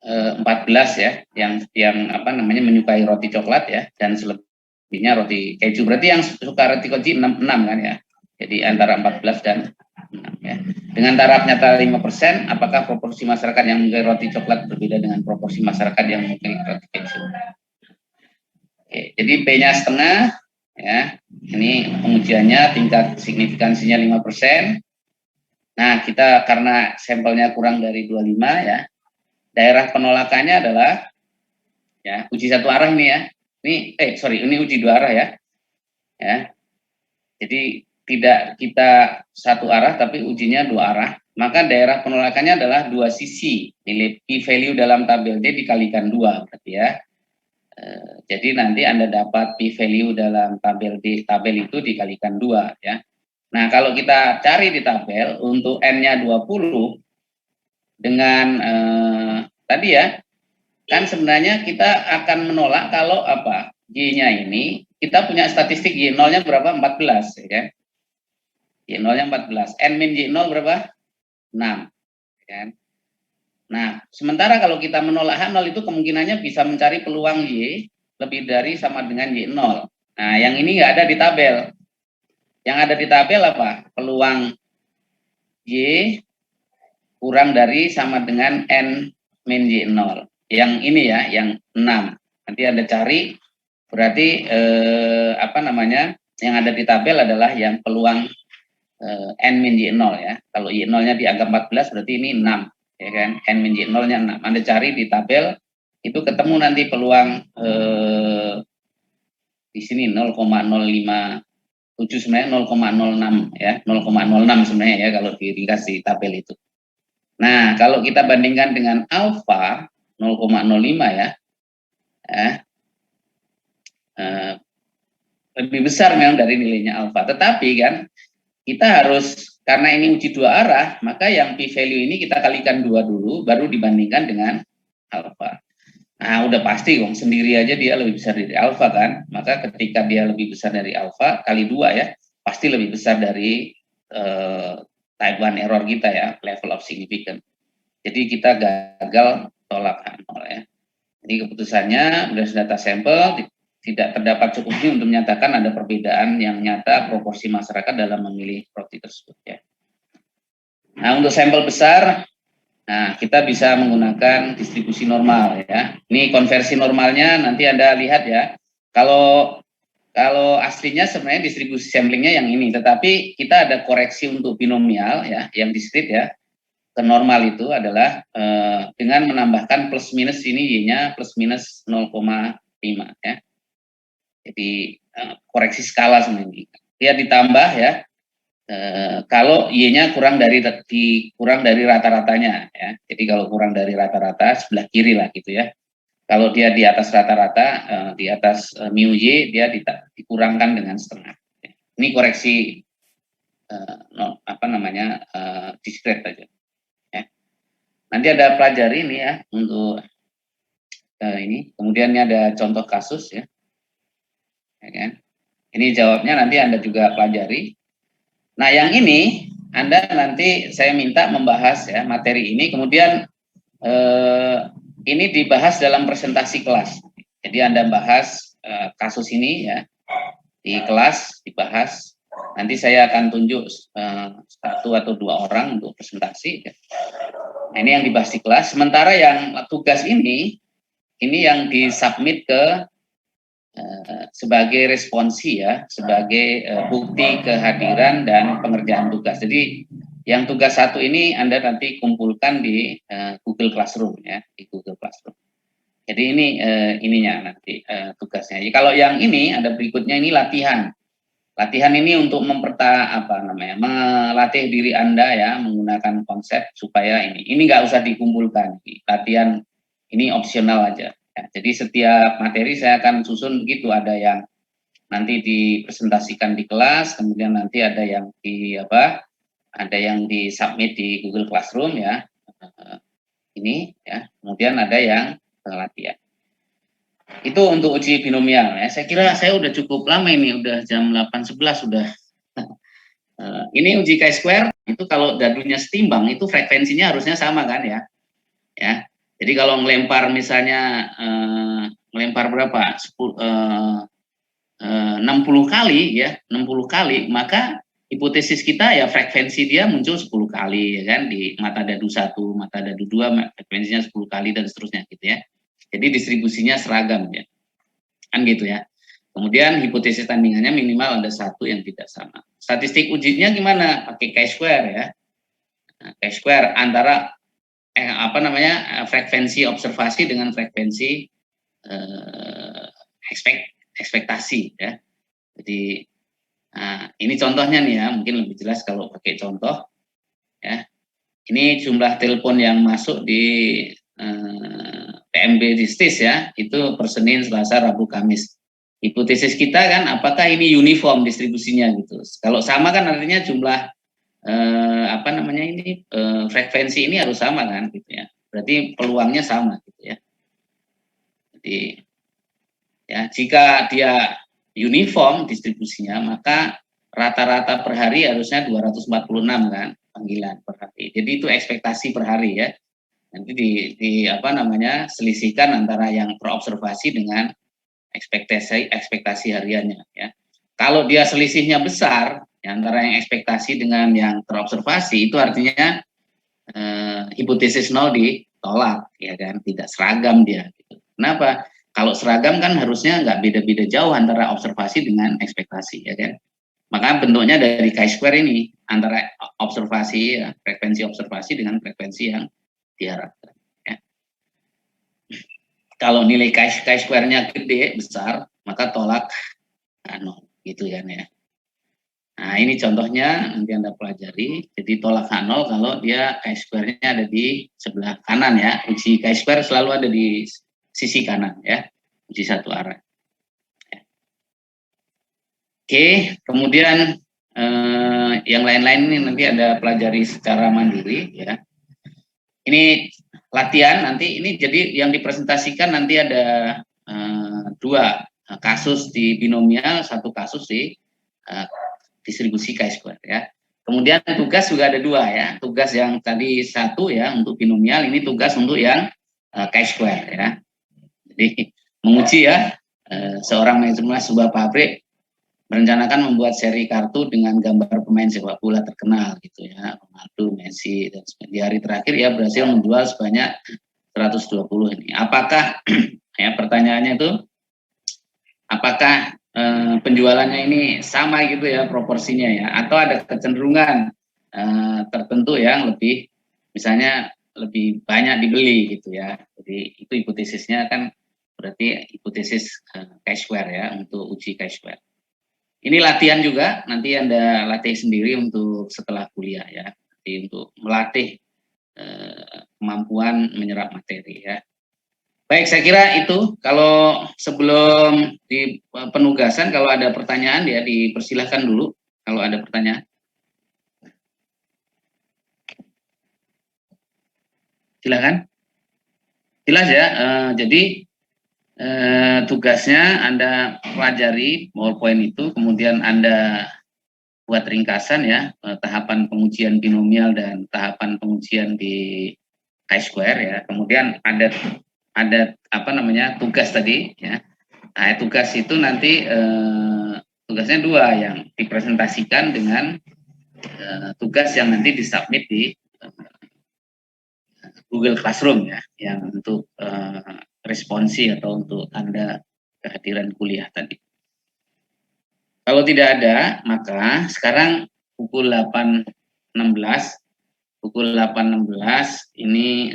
14 ya, yang apa namanya menyukai roti coklat ya, dan selebihnya roti keju. Berarti yang suka roti keju 6 kan ya. Jadi antara 14 dan 6 ya. Dengan taraf nyata 5%, apakah proporsi masyarakat yang menyukai roti coklat berbeda dengan proporsi masyarakat yang menyukai roti keju? Oke, jadi P-nya setengah ya. Ini pengujiannya tingkat signifikansinya 5%. Nah, kita karena sampelnya kurang dari 25 ya. Daerah penolakannya adalah ya, uji satu arah ini ya. Ini uji dua arah ya. Ya. Jadi tidak kita satu arah tapi ujinya dua arah. Maka daerah penolakannya adalah dua sisi. Nilai p-value dalam tabel D dikalikan 2 berarti ya. Jadi nanti Anda dapat p-value dalam tabel D, tabel itu dikalikan 2 ya. Nah, kalau kita cari di tabel untuk N-nya 20 dengan tadi ya, kan sebenarnya kita akan menolak kalau apa? Y-nya ini kita punya statistik Y0-nya berapa? 14 ya kan? Y0-nya 14. N min Y0 berapa? 6 ya kan? Nah, sementara kalau kita menolak H0 itu kemungkinannya bisa mencari peluang Y lebih dari sama dengan Y0. Nah, yang ini nggak ada di tabel. Yang ada di tabel apa? Peluang Y kurang dari sama dengan N min Y0. Yang ini ya, yang 6. Nanti Anda cari, berarti apa namanya, yang ada di tabel adalah yang peluang N min Y0 ya. Kalau Y0-nya dianggap 14, berarti ini 6. Ya kan, N min Y0-nya 6. Anda cari di tabel, itu ketemu nanti peluang di sini 0,057 sebenarnya 0,06 ya, 0,06 sebenarnya ya kalau diringkas di tabel itu. Nah, kalau kita bandingkan dengan alfa 0,05 ya, lebih besar memang dari nilainya alfa. Tetapi kan kita harus, karena ini uji dua arah, maka yang p-value ini kita kalikan 2 dulu, baru dibandingkan dengan alfa. Nah, udah pasti dong, sendiri aja dia lebih besar dari alfa kan. Maka ketika dia lebih besar dari alfa, kali 2 ya, pasti lebih besar dari type 1 error kita ya, level of significance. Jadi kita gagal tolak H0 ya. Jadi keputusannya berdasarkan data sampel tidak terdapat cukup bukti untuk menyatakan ada perbedaan yang nyata proporsi masyarakat dalam memilih roti tersebut ya. Nah, untuk sampel besar, nah kita bisa menggunakan distribusi normal ya. Ini konversi normalnya nanti Anda lihat ya. Kalau aslinya sebenarnya distribusi samplingnya yang ini, tetapi kita ada koreksi untuk binomial ya, yang discrete ya. Ke normal itu adalah dengan menambahkan plus minus ini Y-nya plus minus 0,5 ya. Jadi koreksi skala sebenarnya. Dia ditambah ya. Kalau Y-nya kurang dari rata-ratanya ya. Jadi kalau kurang dari rata-rata sebelah kiri lah gitu ya. Kalau dia di atas rata-rata, di atas mu Y dia dikurangkan dengan setengah. Ini koreksi discrete aja. Ya. Nanti ada pelajari ini ya untuk ini. Kemudian ini ada contoh kasus ya. Ya kan? Ini jawabnya nanti Anda juga pelajari. Nah, yang ini Anda nanti saya minta membahas ya materi ini, kemudian ini dibahas dalam presentasi kelas. Jadi Anda bahas kasus ini ya di kelas dibahas. Nanti saya akan tunjuk 1 atau 2 orang untuk presentasi. Ya. Nah, ini yang dibahas di kelas. Sementara yang tugas ini yang disubmit ke sebagai responsi ya, sebagai bukti kehadiran dan pengerjaan tugas. Jadi yang tugas 1 ini Anda nanti kumpulkan di Google Classroom ya, di Google Classroom. Jadi ini ininya nanti tugasnya. Jadi kalau yang ini ada berikutnya ini latihan. Latihan ini untuk melatih diri Anda ya menggunakan konsep supaya ini nggak usah dikumpulkan. Latihan ini opsional aja. Ya, jadi setiap materi saya akan susun begitu, ada yang nanti dipresentasikan di kelas, kemudian nanti ada yang di submit di Google Classroom ya, ini ya, kemudian ada yang latihan. Itu untuk uji binomial ya. Saya kira saya udah cukup lama ini, udah jam 8.11 sudah. Ini uji chi-square itu kalau dadunya setimbang itu frekuensinya harusnya sama kan ya. Ya. Jadi kalau melempar misalnya melempar berapa? 60 kali ya, 60 kali, maka hipotesis kita ya frekuensi dia muncul 10 kali ya kan, di mata dadu 1, mata dadu 2 frekuensinya 10 kali dan seterusnya gitu ya. Jadi distribusinya seragam ya. Kan gitu ya. Kemudian hipotesis tandingannya minimal ada satu yang tidak sama. Statistik ujinya gimana? Pakai chi-square ya. Nah, chi-square antara frekuensi observasi dengan frekuensi ekspektasi ya. Jadi ini contohnya nih ya, mungkin lebih jelas kalau pakai contoh ya. Ini jumlah telepon yang masuk di PMB Distis ya, itu per Senin, Selasa, Rabu, Kamis. Hipotesis kita kan apakah ini uniform distribusinya gitu. Kalau sama kan artinya jumlah frekuensi ini harus sama kan gitu ya. Berarti peluangnya sama gitu ya. Jadi ya jika dia uniform distribusinya maka rata-rata per hari harusnya 246 kan panggilan per hari. Jadi itu ekspektasi per hari ya. Nanti selisihkan antara yang terobservasi dengan ekspektasi hariannya ya. Kalau dia selisihnya besar ya, antara yang ekspektasi dengan yang terobservasi itu artinya hipotesis nol ditolak ya kan, tidak seragam dia gitu. Kenapa? Kalau seragam kan harusnya nggak beda-beda jauh antara observasi dengan ekspektasi ya kan. Maka bentuknya dari chi-square ini antara observasi ya, frekuensi observasi dengan frekuensi yang diharapkan ya. Kalau nilai chi-square-nya gede besar maka tolak nol gitu kan ya. Nah ini contohnya nanti Anda pelajari. Jadi tolak H0 kalau dia chi-square-nya ada di sebelah kanan ya. Uji chi-square selalu ada di sisi kanan ya. Uji satu arah. Oke, kemudian yang lain-lain ini nanti Anda pelajari secara mandiri ya. Ini latihan nanti ini jadi yang dipresentasikan nanti ada dua kasus di binomial, satu kasus di distribusi chi-square ya. Kemudian tugas juga ada dua ya. Tugas yang tadi satu ya untuk binomial, ini tugas untuk yang chi-square ya. Jadi menguji ya seorang manajemen sebuah pabrik merencanakan membuat seri kartu dengan gambar pemain sepak bola terkenal gitu ya, Ronaldo, Messi, dan di hari terakhir ya berhasil menjual sebanyak 120 ini. Apakah ya pertanyaannya itu apakah penjualannya ini sama gitu ya proporsinya ya, atau ada kecenderungan tertentu yang lebih misalnya lebih banyak dibeli gitu ya. Jadi itu hipotesisnya kan berarti hipotesis chi-square ya untuk uji chi-square. Ini latihan juga, nanti Anda latih sendiri untuk setelah kuliah ya, jadi untuk melatih kemampuan menyerap materi ya. Baik, saya kira itu. Kalau sebelum di penugasan, kalau ada pertanyaan ya dipersilahkan dulu kalau ada pertanyaan. Silakan. Jelas ya, jadi tugasnya Anda pelajari PowerPoint itu, kemudian Anda buat ringkasan ya, tahapan pengujian binomial dan tahapan pengujian di chi-square ya. Kemudian ada tugas tadi ya. Nah, tugas itu nanti tugasnya dua, yang dipresentasikan dengan tugas yang nanti disubmit di Google Classroom ya, yang untuk responsi atau untuk Anda kehadiran kuliah tadi. Kalau tidak ada, maka sekarang pukul 8.16 ini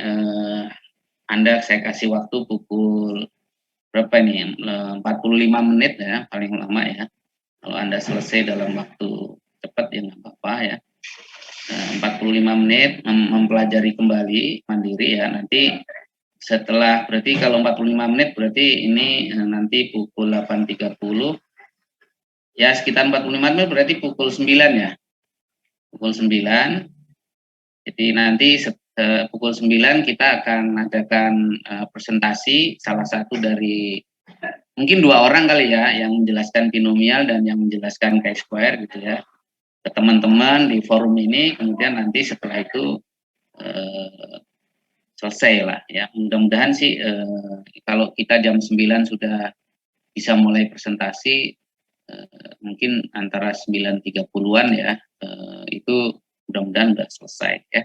Anda saya kasih waktu pukul berapa ini? 45 menit ya, paling lama ya. Kalau Anda selesai dalam waktu cepat ya nggak apa-apa ya. 45 menit mempelajari kembali mandiri ya. Nanti setelah, berarti kalau 45 menit berarti ini nanti pukul 8.30 ya, sekitar 45 menit berarti pukul 9 ya. Pukul 9. Jadi nanti pukul 9 kita akan adakan presentasi salah satu dari mungkin dua orang kali ya yang menjelaskan binomial dan yang menjelaskan chi-square gitu ya ke teman-teman di forum ini. Kemudian nanti setelah itu selesai lah ya. Mudah-mudahan sih kalau kita jam 9 sudah bisa mulai presentasi, mungkin antara 9.30-an ya, itu mudah-mudahan sudah selesai ya.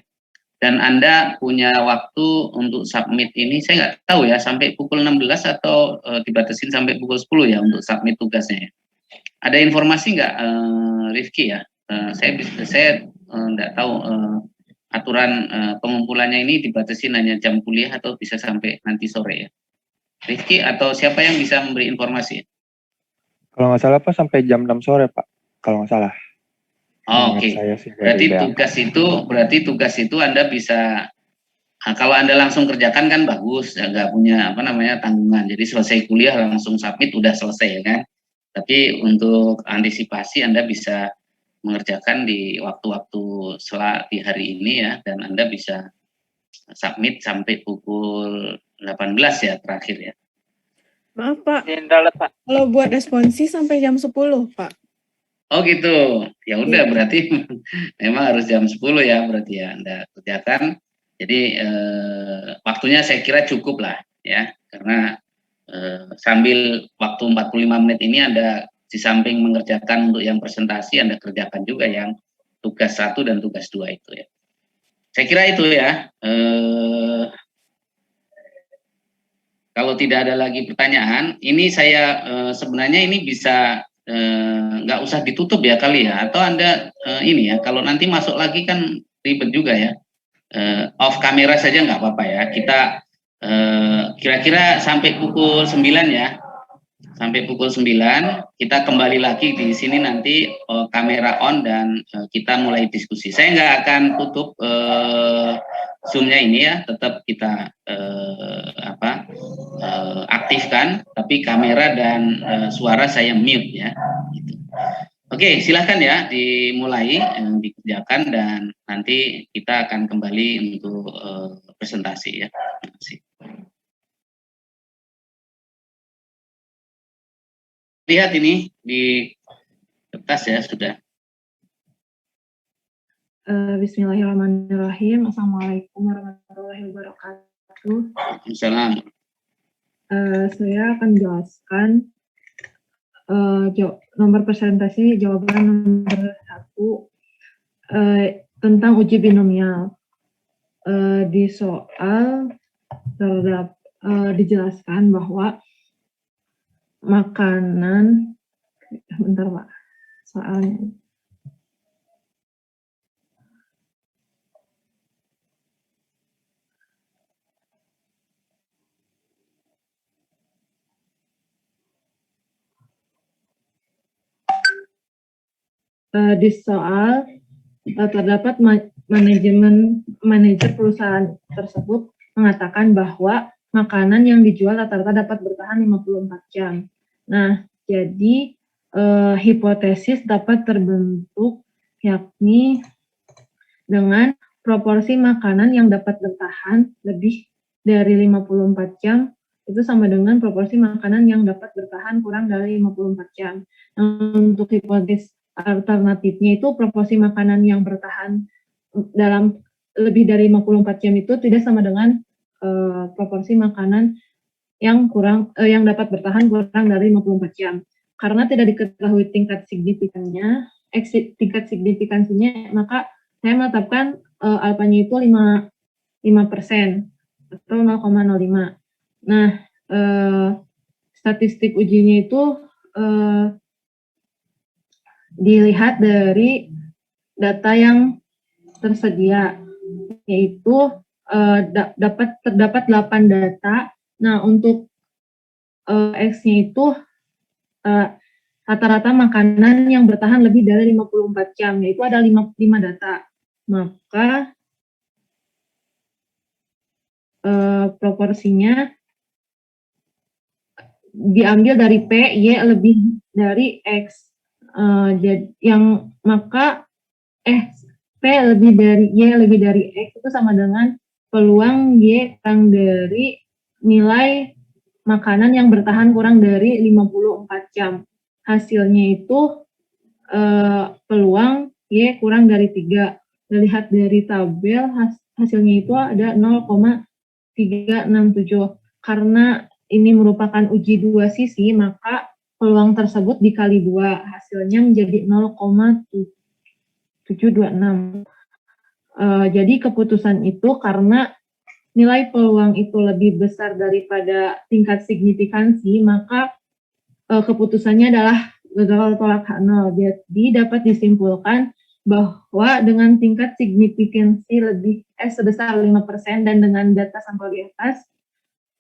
Dan Anda punya waktu untuk submit ini, saya nggak tahu ya, sampai pukul 16 atau dibatasin sampai pukul 10 ya untuk submit tugasnya ya. Ada informasi nggak, Rifki ya? Saya nggak tahu aturan pengumpulannya ini dibatasin hanya jam kuliah atau bisa sampai nanti sore ya. Rifki atau siapa yang bisa memberi informasi? Kalau nggak salah Pak sampai jam 6 sore Pak. Kalau nggak salah. Oh, Oke. Saya sih Berarti dari tugas itu Anda bisa, kalau Anda langsung kerjakan kan bagus, ya, nggak punya tanggungan. Jadi selesai kuliah langsung submit udah selesai ya kan. Tapi untuk antisipasi Anda bisa mengerjakan di waktu-waktu di hari ini ya, dan Anda bisa submit sampai pukul 18 ya terakhir ya. Maaf Pak, kalau buat responsi sampai jam 10 Pak. Oh gitu, ya udah berarti memang harus jam 10 ya berarti ya Anda kerjakan. Jadi waktunya saya kira cukup lah ya, karena sambil waktu 45 menit ini Anda di samping mengerjakan untuk yang presentasi, Anda kerjakan juga yang tugas 1 dan tugas 2 itu ya. Saya kira itu ya. Kalau tidak ada lagi pertanyaan, ini saya sebenarnya ini bisa nggak usah ditutup ya kali ya, atau Anda ini ya, kalau nanti masuk lagi kan ribet juga ya, off kamera saja nggak apa-apa ya, kita kira-kira sampai pukul 9 ya, sampai pukul 9 kita kembali lagi di sini nanti kamera on dan kita mulai diskusi. Saya nggak akan tutup Zoom-nya ini ya, tetap kita aktifkan, tapi kamera dan suara saya mute ya. Gitu. Oke, silahkan ya dimulai, dikerjakan dan nanti kita akan kembali untuk presentasi ya. Terima kasih. Lihat ini di kertas ya sudah. Bismillahirrahmanirrahim. Assalamualaikum warahmatullahi wabarakatuh. Assalamualaikum. Saya akan menjelaskan nomor presentasi jawaban nomor 1 tentang uji binomial. Di soal dijelaskan bahwa makanan, bentar Pak, soalnya. Di soal terdapat manajer perusahaan tersebut mengatakan bahwa makanan yang dijual rata-rata dapat bertahan 54 jam. Nah, jadi hipotesis dapat terbentuk yakni dengan proporsi makanan yang dapat bertahan lebih dari 54 jam itu sama dengan proporsi makanan yang dapat bertahan kurang dari 54 jam. Untuk hipotesis alternatifnya itu proporsi makanan yang bertahan dalam lebih dari 54 jam itu tidak sama dengan proporsi makanan yang dapat bertahan kurang dari 54 jam. Karena tidak diketahui tingkat signifikansinya, maka saya menetapkan alfanya itu 5% atau 0,05. Nah, statistik ujinya itu dilihat dari data yang tersedia, yaitu terdapat 8 data. Nah, untuk X-nya itu rata-rata makanan yang bertahan lebih dari 54 jam, yaitu ada 5 data. Maka proporsinya diambil dari P, Y lebih dari X. P lebih dari Y lebih dari X itu sama dengan peluang Y kurang dari nilai makanan yang bertahan kurang dari 54 jam. Hasilnya itu peluang Y kurang dari 3. Dilihat dari tabel, hasilnya itu ada 0,367. Karena ini merupakan uji 2 sisi, maka peluang tersebut dikali 2, hasilnya menjadi 0,726. Jadi keputusan itu karena nilai peluang itu lebih besar daripada tingkat signifikansi, maka keputusannya adalah gagal tolak H0. Jadi dapat disimpulkan bahwa dengan tingkat signifikansi sebesar 5% dan dengan data sampel di atas,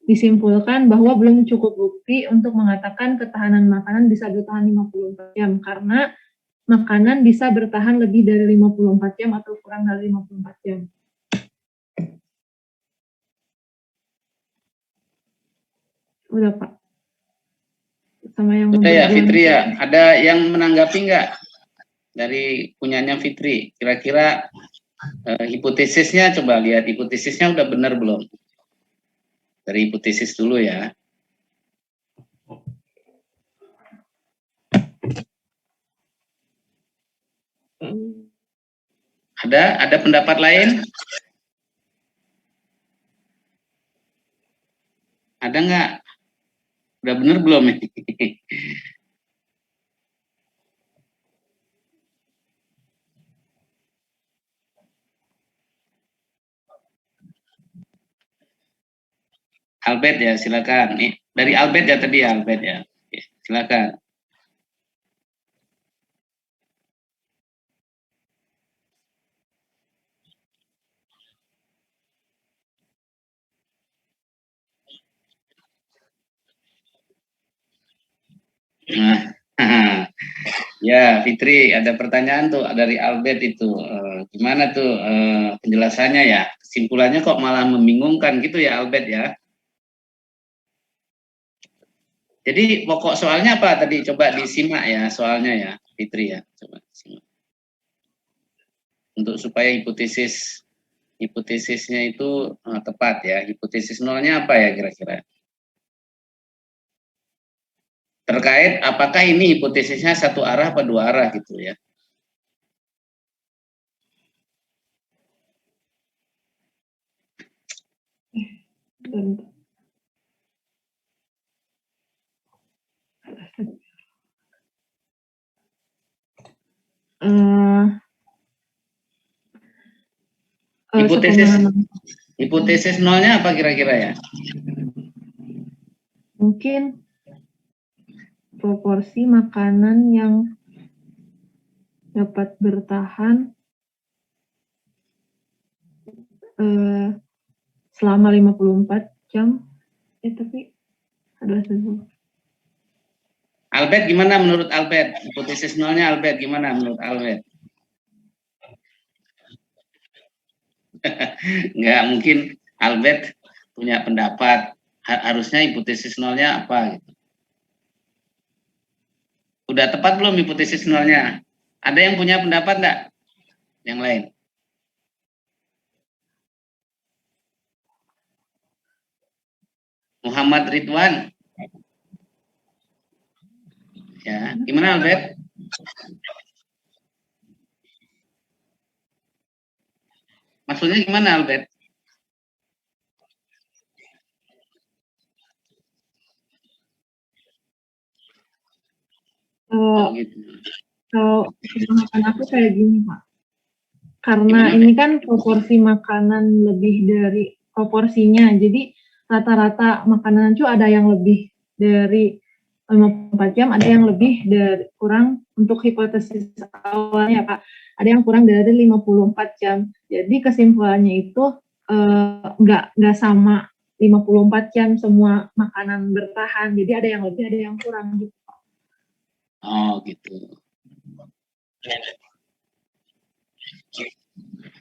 disimpulkan bahwa belum cukup bukti untuk mengatakan ketahanan makanan bisa bertahan 54 jam, karena makanan bisa bertahan lebih dari 54 jam atau kurang dari 54 jam. Udah, Pak. Sama yang udah ya, nomor Fitri 2. ya. Ada yang menanggapi nggak dari punyanya Fitri? Kira-kira hipotesisnya, coba lihat hipotesisnya udah benar belum? Dari hipotesis dulu ya. Ada pendapat lain? Ada nggak? Udah benar belum? Albert ya, silakan. Nih, dari Albert ya tadi ya, Albert ya. Oke, silakan. Nah, ya Fitri, ada pertanyaan tuh dari Albert itu. Gimana tuh penjelasannya ya? Kesimpulannya kok malah membingungkan gitu ya Albert ya? Jadi pokok soalnya apa tadi? Coba disimak ya soalnya ya, Fitri ya. Coba simak. Untuk supaya hipotesisnya itu tepat ya. Hipotesis nolnya apa ya kira-kira? Terkait apakah ini hipotesisnya satu arah apa dua arah gitu ya? Hipotesis nolnya apa kira-kira ya? Mungkin proporsi makanan yang dapat bertahan selama 54 jam. Tapi ada sesuatu. Albert gimana menurut Albert? Hipotesis nolnya Albert gimana menurut Albert? Enggak, mungkin Albert punya pendapat harusnya hipotesis nolnya apa gitu. Udah tepat belum hipotesis nolnya? Ada yang punya pendapat enggak? Yang lain? Muhammad Ridwan. Ya, gimana Albert? Maksudnya gimana Albert? Gitu. Kalau pemahaman aku kayak gini Pak, karena gimana, ini kan proporsi makanan lebih dari proporsinya, jadi rata-rata makanan itu ada yang lebih dari 54 jam, ada yang lebih dari kurang. Untuk hipotesis awalnya Pak, ada yang kurang dari 54 jam. Jadi kesimpulannya itu nggak sama 54 jam semua makanan bertahan. Jadi ada yang lebih, ada yang kurang gitu. Oh gitu.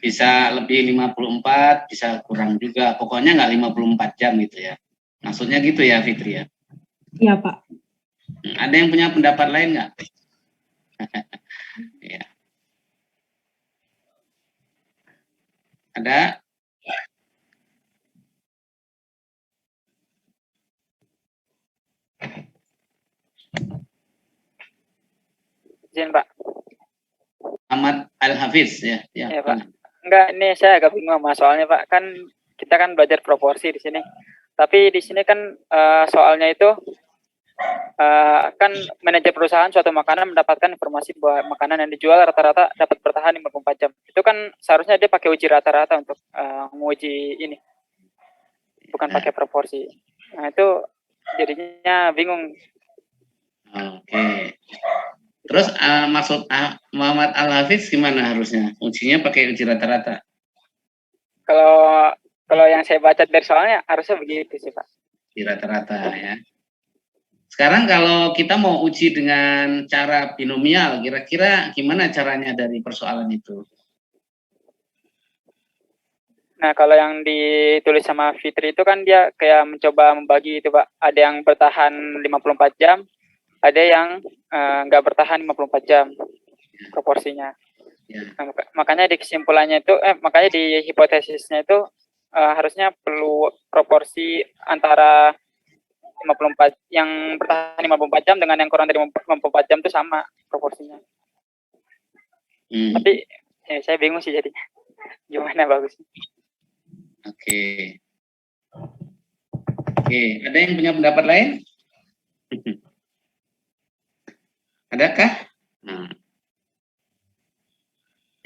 Bisa lebih 54, bisa kurang juga. Pokoknya nggak 54 jam gitu ya. Maksudnya gitu ya Fitri ya? Iya Pak. Ada yang punya pendapat lain nggak? Ya. Ada? Izin Pak. Ahmad Al-Hafiz ya. Ya Pak. Enggak, ini saya agak bingung Mas, soalnya Pak, kan kita kan belajar proporsi di sini. Tapi di sini kan soalnya itu kan manajer perusahaan suatu makanan mendapatkan informasi bahwa makanan yang dijual rata-rata dapat bertahan 54 jam. Itu kan seharusnya dia pakai uji rata-rata untuk menguji ini, bukan pakai proporsi. Nah itu jadinya bingung. Oke. Terus maksud Muhammad Al-Hafiz gimana harusnya? Ujinya pakai uji rata-rata? Kalau yang saya baca dari soalnya harusnya begitu sih Pak. Di rata-rata ya. Sekarang kalau kita mau uji dengan cara binomial, kira-kira gimana caranya dari persoalan itu? Nah kalau yang ditulis sama Fitri itu kan dia kayak mencoba membagi itu Pak. Ada yang bertahan 54 jam, ada yang nggak bertahan 54 jam proporsinya. Ya. Nah, makanya di kesimpulannya itu, makanya di hipotesisnya itu harusnya perlu proporsi antara 54 yang bertahan 54 jam dengan yang kurang dari 54 jam itu sama proporsinya. Tapi ya, saya bingung sih jadi gimana bagusnya. Oke, ada yang punya pendapat lain? Adakah? Nah.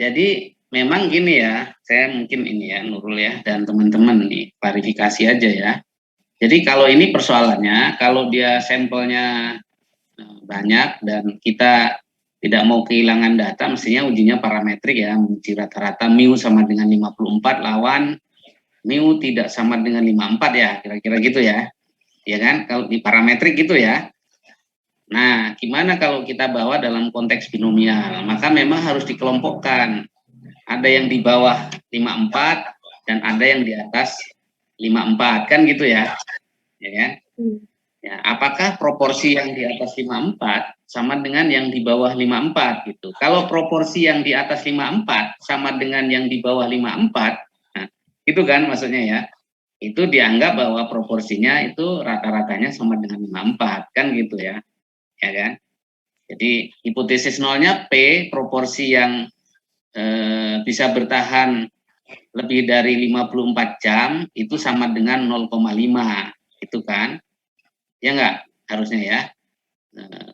Jadi memang gini ya, saya mungkin ini ya Nurul ya dan teman-teman nih klarifikasi aja ya. Jadi kalau ini persoalannya, kalau dia sampelnya banyak dan kita tidak mau kehilangan data, mestinya ujinya parametrik ya, uji rata-rata mu sama dengan 54 lawan mu tidak sama dengan 54 ya, kira-kira gitu ya. Ya kan, kalau di parametrik gitu ya. Nah, gimana kalau kita bawa dalam konteks binomial? Maka memang harus dikelompokkan. Ada yang di bawah 54 dan ada yang di atas 54, kan gitu ya. Ya kan? Ya, apakah proporsi yang di atas 54 sama dengan yang di bawah 54 gitu. Kalau proporsi yang di atas 54 sama dengan yang di bawah 54, nah, itu kan maksudnya ya. Itu dianggap bahwa proporsinya itu rata-ratanya sama dengan 54, kan gitu ya. Ya kan? Jadi hipotesis nolnya P, proporsi yang bisa bertahan lebih dari 54 jam itu sama dengan 0,5, itu kan? Ya enggak? Harusnya ya.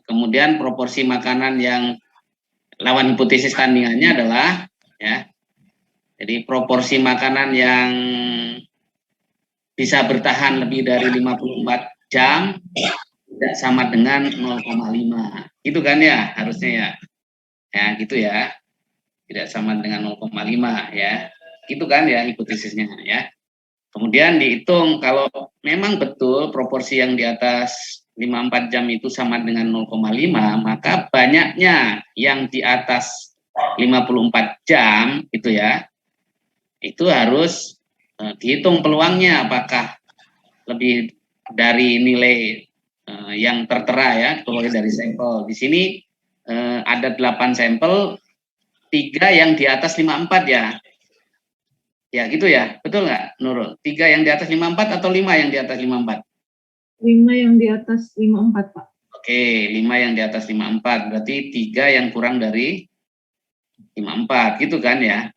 Kemudian proporsi makanan yang lawan hipotesis tandingannya adalah ya. Jadi proporsi makanan yang bisa bertahan lebih dari 54 jam tidak sama dengan 0,5. Gitu kan ya harusnya ya. Ya gitu ya. Tidak sama dengan 0,5 ya. Gitu kan ya hipotesisnya ya. Kemudian dihitung kalau memang betul proporsi yang di atas 54 jam itu sama dengan 0,5, maka banyaknya yang di atas 54 jam itu ya. Itu harus dihitung peluangnya apakah lebih dari nilai yang tertera ya, keluar dari sampel. Di sini ada 8 sampel, 3 yang di atas 54 ya. Ya gitu ya, betul nggak Nurul? 3 yang di atas 54 atau 5 yang di atas 54? 5 yang di atas 54 Pak. Oke, 5 yang di atas 54, berarti 3 yang kurang dari 54 gitu kan ya.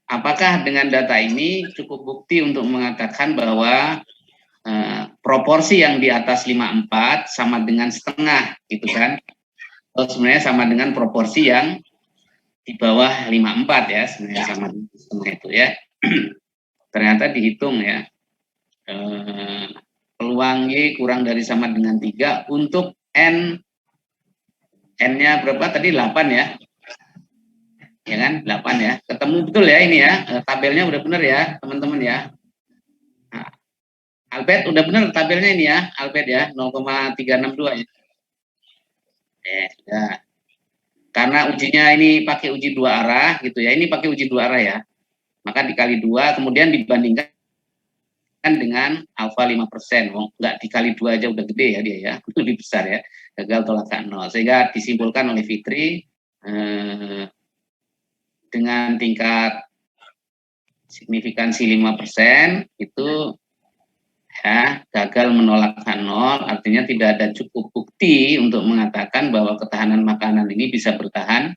Apakah dengan data ini cukup bukti untuk mengatakan bahwa proporsi yang di atas 54 sama dengan setengah gitu kan? Atau sebenarnya sama dengan proporsi yang di bawah 54 ya, sebenarnya sama dengan setengah itu ya. Ternyata dihitung ya. Peluang Y kurang dari sama dengan 3 untuk N-nya berapa tadi? 8 ya. Ya kan? 8 ya. Ketemu betul ya ini ya. Tabelnya udah benar ya, teman-teman ya. Nah, Albert udah benar tabelnya ini ya, Albert ya, 0,362 ya. Sudah. Karena ujinya ini pakai uji 2 arah gitu ya. Ini pakai uji 2 arah ya. Maka dikali 2 kemudian dibandingkan dengan alfa 5%. Enggak dikali 2 aja udah gede ya dia ya. Lebih besar ya. Gagal tolakan 0. Sehingga disimpulkan oleh Fitri dengan tingkat signifikansi 5% itu ya gagal menolakkan 0, artinya tidak ada cukup bukti untuk mengatakan bahwa ketahanan makanan ini bisa bertahan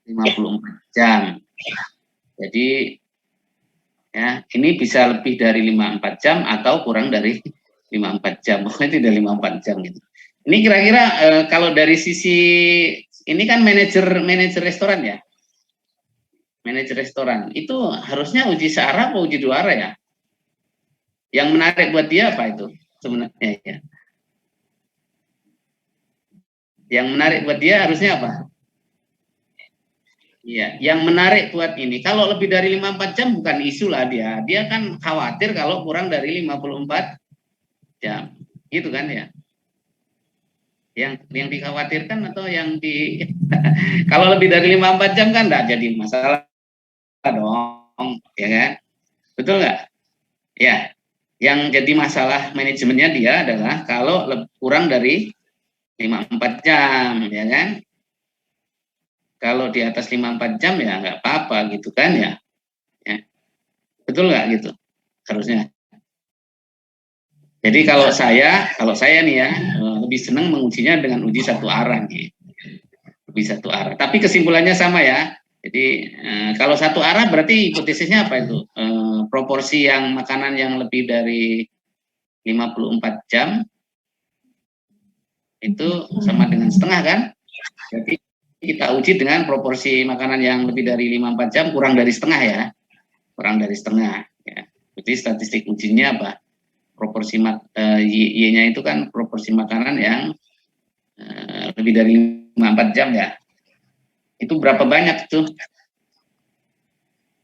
54 jam. Jadi ya ini bisa lebih dari 54 jam atau kurang dari 5-4 jam, pokoknya tidak 5-4 jam gitu. Ini kira-kira kalau dari sisi ini kan manajer restoran ya, manajer restoran itu harusnya uji searah atau uji dua arah ya? Yang menarik buat dia apa itu sebenarnya ya? Yang menarik buat dia harusnya apa? Iya, yang menarik buat ini, kalau lebih dari 5-4 jam bukan isu lah dia. Dia kan khawatir kalau kurang dari 54 jam. Gitu kan ya. Yang dikhawatirkan atau yang di kalau lebih dari 5-4 jam kan enggak jadi masalah dong, ya kan? Betul nggak? Ya. Yang jadi masalah manajemennya dia adalah kalau kurang dari 5-4 jam, ya kan? Kalau di atas 5-4 jam ya nggak apa-apa gitu kan ya. Ya. Betul nggak gitu? Harusnya. Jadi kalau saya nih ya lebih senang mengujinya dengan uji satu arah nih. Lebih satu arah. Tapi kesimpulannya sama ya. Jadi kalau satu arah berarti hipotesisnya apa itu? Proporsi yang makanan yang lebih dari 54 jam itu sama dengan setengah kan? Jadi kita uji dengan proporsi makanan yang lebih dari 54 jam kurang dari setengah ya. Kurang dari setengah ya. Jadi statistik ujinya apa? Proporsi Y-nya itu kan proporsi makanan yang lebih dari 54 jam ya. Itu berapa banyak tuh?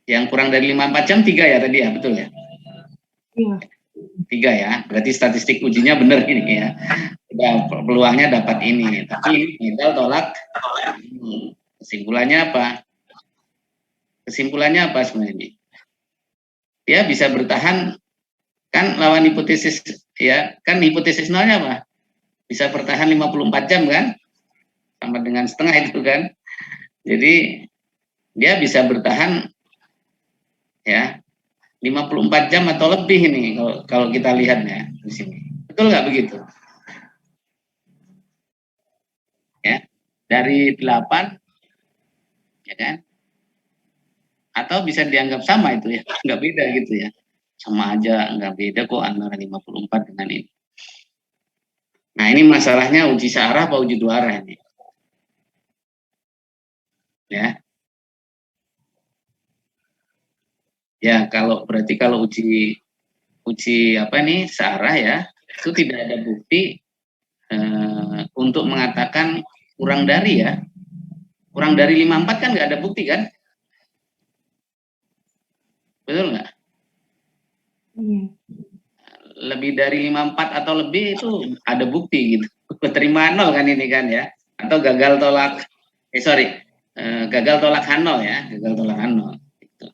Yang kurang dari 54 jam 3 ya tadi ya, betul ya? Iya. 3 ya. Berarti statistik ujinya benar ini ya. Peluangnya dapat ini, tapi gagal tolak. Kesimpulannya apa? Kesimpulannya apa sebenarnya? Dia bisa bertahan kan lawan hipotesis ya, kan hipotesis nolnya apa? Bisa bertahan 54 jam kan? Sama dengan setengah itu kan. Jadi dia bisa bertahan ya 54 jam atau lebih ini kalau kita lihat ya di sini. Betul nggak begitu? Ya, dari 8 ya kan? Atau bisa dianggap sama itu ya, nggak beda gitu ya. Sama aja, nggak beda kok antara 54 dengan ini. Nah ini masalahnya uji searah atau uji dua arah ini. Ya. Ya berarti kalau uji apa nih searah ya, itu tidak ada bukti untuk mengatakan kurang dari ya. Kurang dari 54 kan nggak ada bukti kan? Betul nggak? Iya. Lebih dari 54 atau lebih itu ada bukti gitu. Terima nol kan ini kan ya. Atau gagal tolak, gagal tolak H0 ya. Gagal tolak H0. Gitu.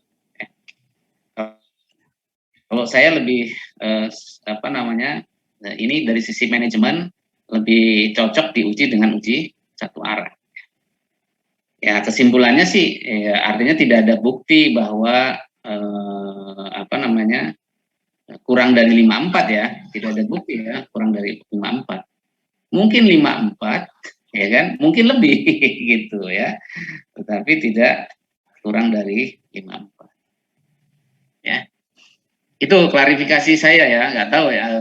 Kalau saya lebih, apa namanya, ini dari sisi manajemen, lebih cocok diuji dengan uji satu arah. Ya kesimpulannya sih, artinya tidak ada bukti bahwa, apa namanya, kurang dari 54 ya, tidak ada bukti ya kurang dari 54. Mungkin 54 ya kan, mungkin lebih gitu ya, tetapi tidak kurang dari 54 ya. Itu klarifikasi saya ya, nggak tahu ya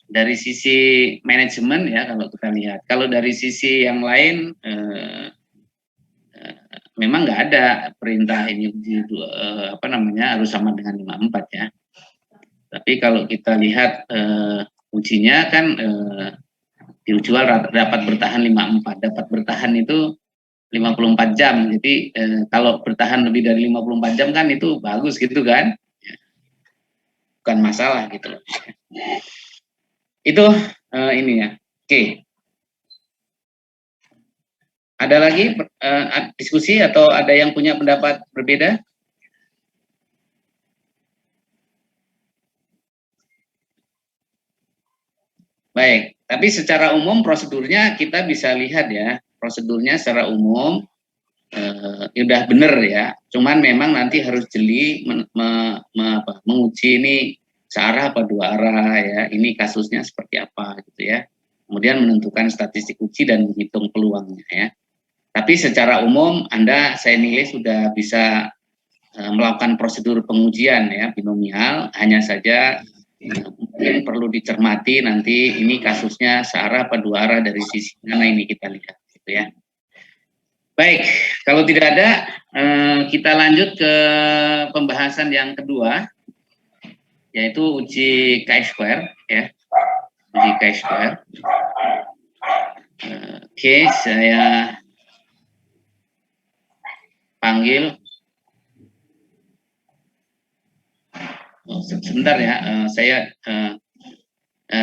dari sisi manajemen ya kalau kita lihat. Kalau dari sisi yang lain memang nggak ada perintah ini apa namanya harus sama dengan 54 ya. Tapi kalau kita lihat ujinya kan dijual dapat bertahan 54, dapat bertahan itu 54 jam. Jadi kalau bertahan lebih dari 54 jam kan itu bagus gitu kan. Bukan masalah gitu loh. Itu ini ya. Oke. Ada lagi diskusi atau ada yang punya pendapat berbeda? Baik, tapi secara umum prosedurnya kita bisa lihat ya. Prosedurnya secara umum udah benar ya. Cuman memang nanti harus jeli menguji ini searah apa dua arah ya. Ini kasusnya seperti apa gitu ya. Kemudian menentukan statistik uji dan menghitung peluangnya ya. Tapi secara umum saya nilai sudah bisa melakukan prosedur pengujian ya binomial, hanya saja mungkin perlu dicermati nanti ini kasusnya searah apa dua arah dari sisi mana ini kita lihat gitu ya. Baik, kalau tidak ada kita lanjut ke pembahasan yang kedua, yaitu uji chi-square ya. Uji chi-square. Oke, saya panggil. Sebentar ya, saya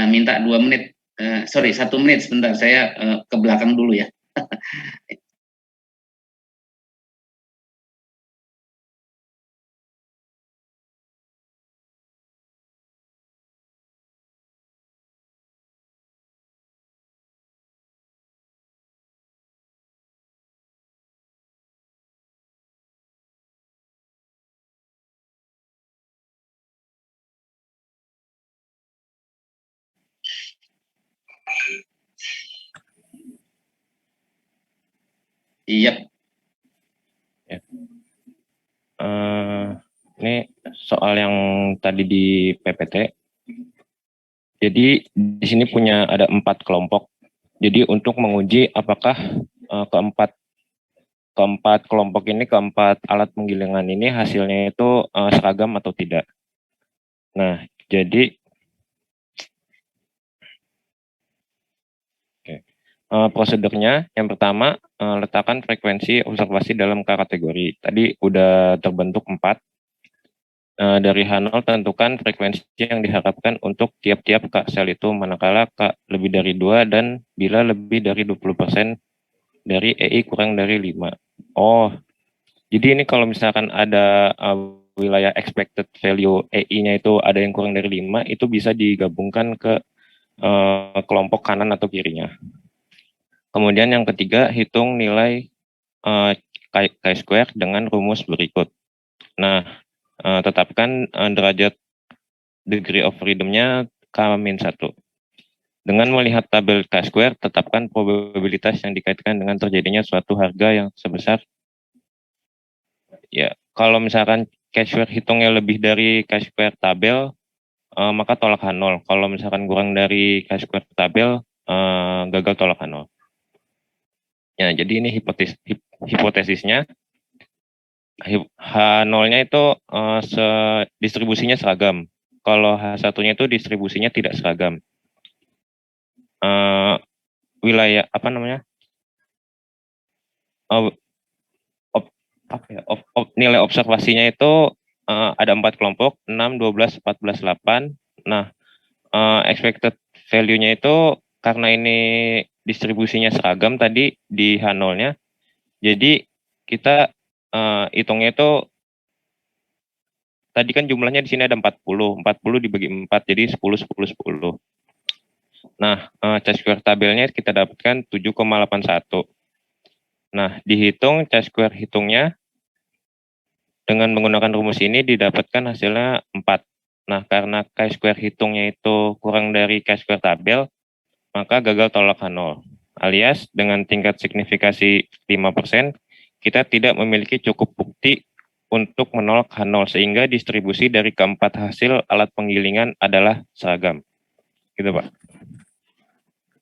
minta 2 menit, sorry 1 menit sebentar, saya ke belakang dulu ya. Iya. Ini soal yang tadi di PPT. Jadi di sini punya ada 4 kelompok. Jadi untuk menguji apakah keempat kelompok ini, keempat alat penggilingan ini hasilnya itu seragam atau tidak. Nah, jadi prosedurnya yang pertama letakkan frekuensi observasi dalam kategori. Tadi udah terbentuk 4. Dari H0 tentukan frekuensi yang diharapkan untuk tiap-tiap sel itu manakala K lebih dari 2 dan bila lebih dari 20% dari EI kurang dari 5. Oh, jadi ini kalau misalkan ada wilayah expected value EI-nya itu ada yang kurang dari 5, itu bisa digabungkan ke kelompok kanan atau kirinya. Kemudian yang ketiga, hitung nilai chi-square dengan rumus berikut. Nah, tetapkan derajat degree of freedom-nya K-1. Dengan melihat tabel chi-square, tetapkan probabilitas yang dikaitkan dengan terjadinya suatu harga yang sebesar, ya kalau misalkan chi-square hitungnya lebih dari chi-square tabel, maka tolak H0. Kalau misalkan kurang dari chi-square tabel, gagal tolak H0. Ya, jadi ini hipotesisnya. H0-nya itu distribusinya seragam. Kalau H1-nya itu distribusinya tidak seragam. Wilayah apa namanya? Nilai observasinya itu ada 4 kelompok, 6, 12, 14, 8. Nah, expected value-nya itu karena ini distribusinya seragam tadi di H0-nya. Jadi kita hitungnya itu tadi kan jumlahnya di sini ada 40. 40 dibagi 4 jadi 10 10 10. Nah, chi-square tabelnya kita dapatkan 7,81. Nah, dihitung chi-square hitungnya dengan menggunakan rumus ini didapatkan hasilnya 4. Nah, karena chi-square hitungnya itu kurang dari chi-square tabel, maka gagal tolak H0. Alias dengan tingkat signifikasi 5%, kita tidak memiliki cukup bukti untuk menolak H0 sehingga distribusi dari keempat hasil alat penggilingan adalah seragam. Gitu, Pak.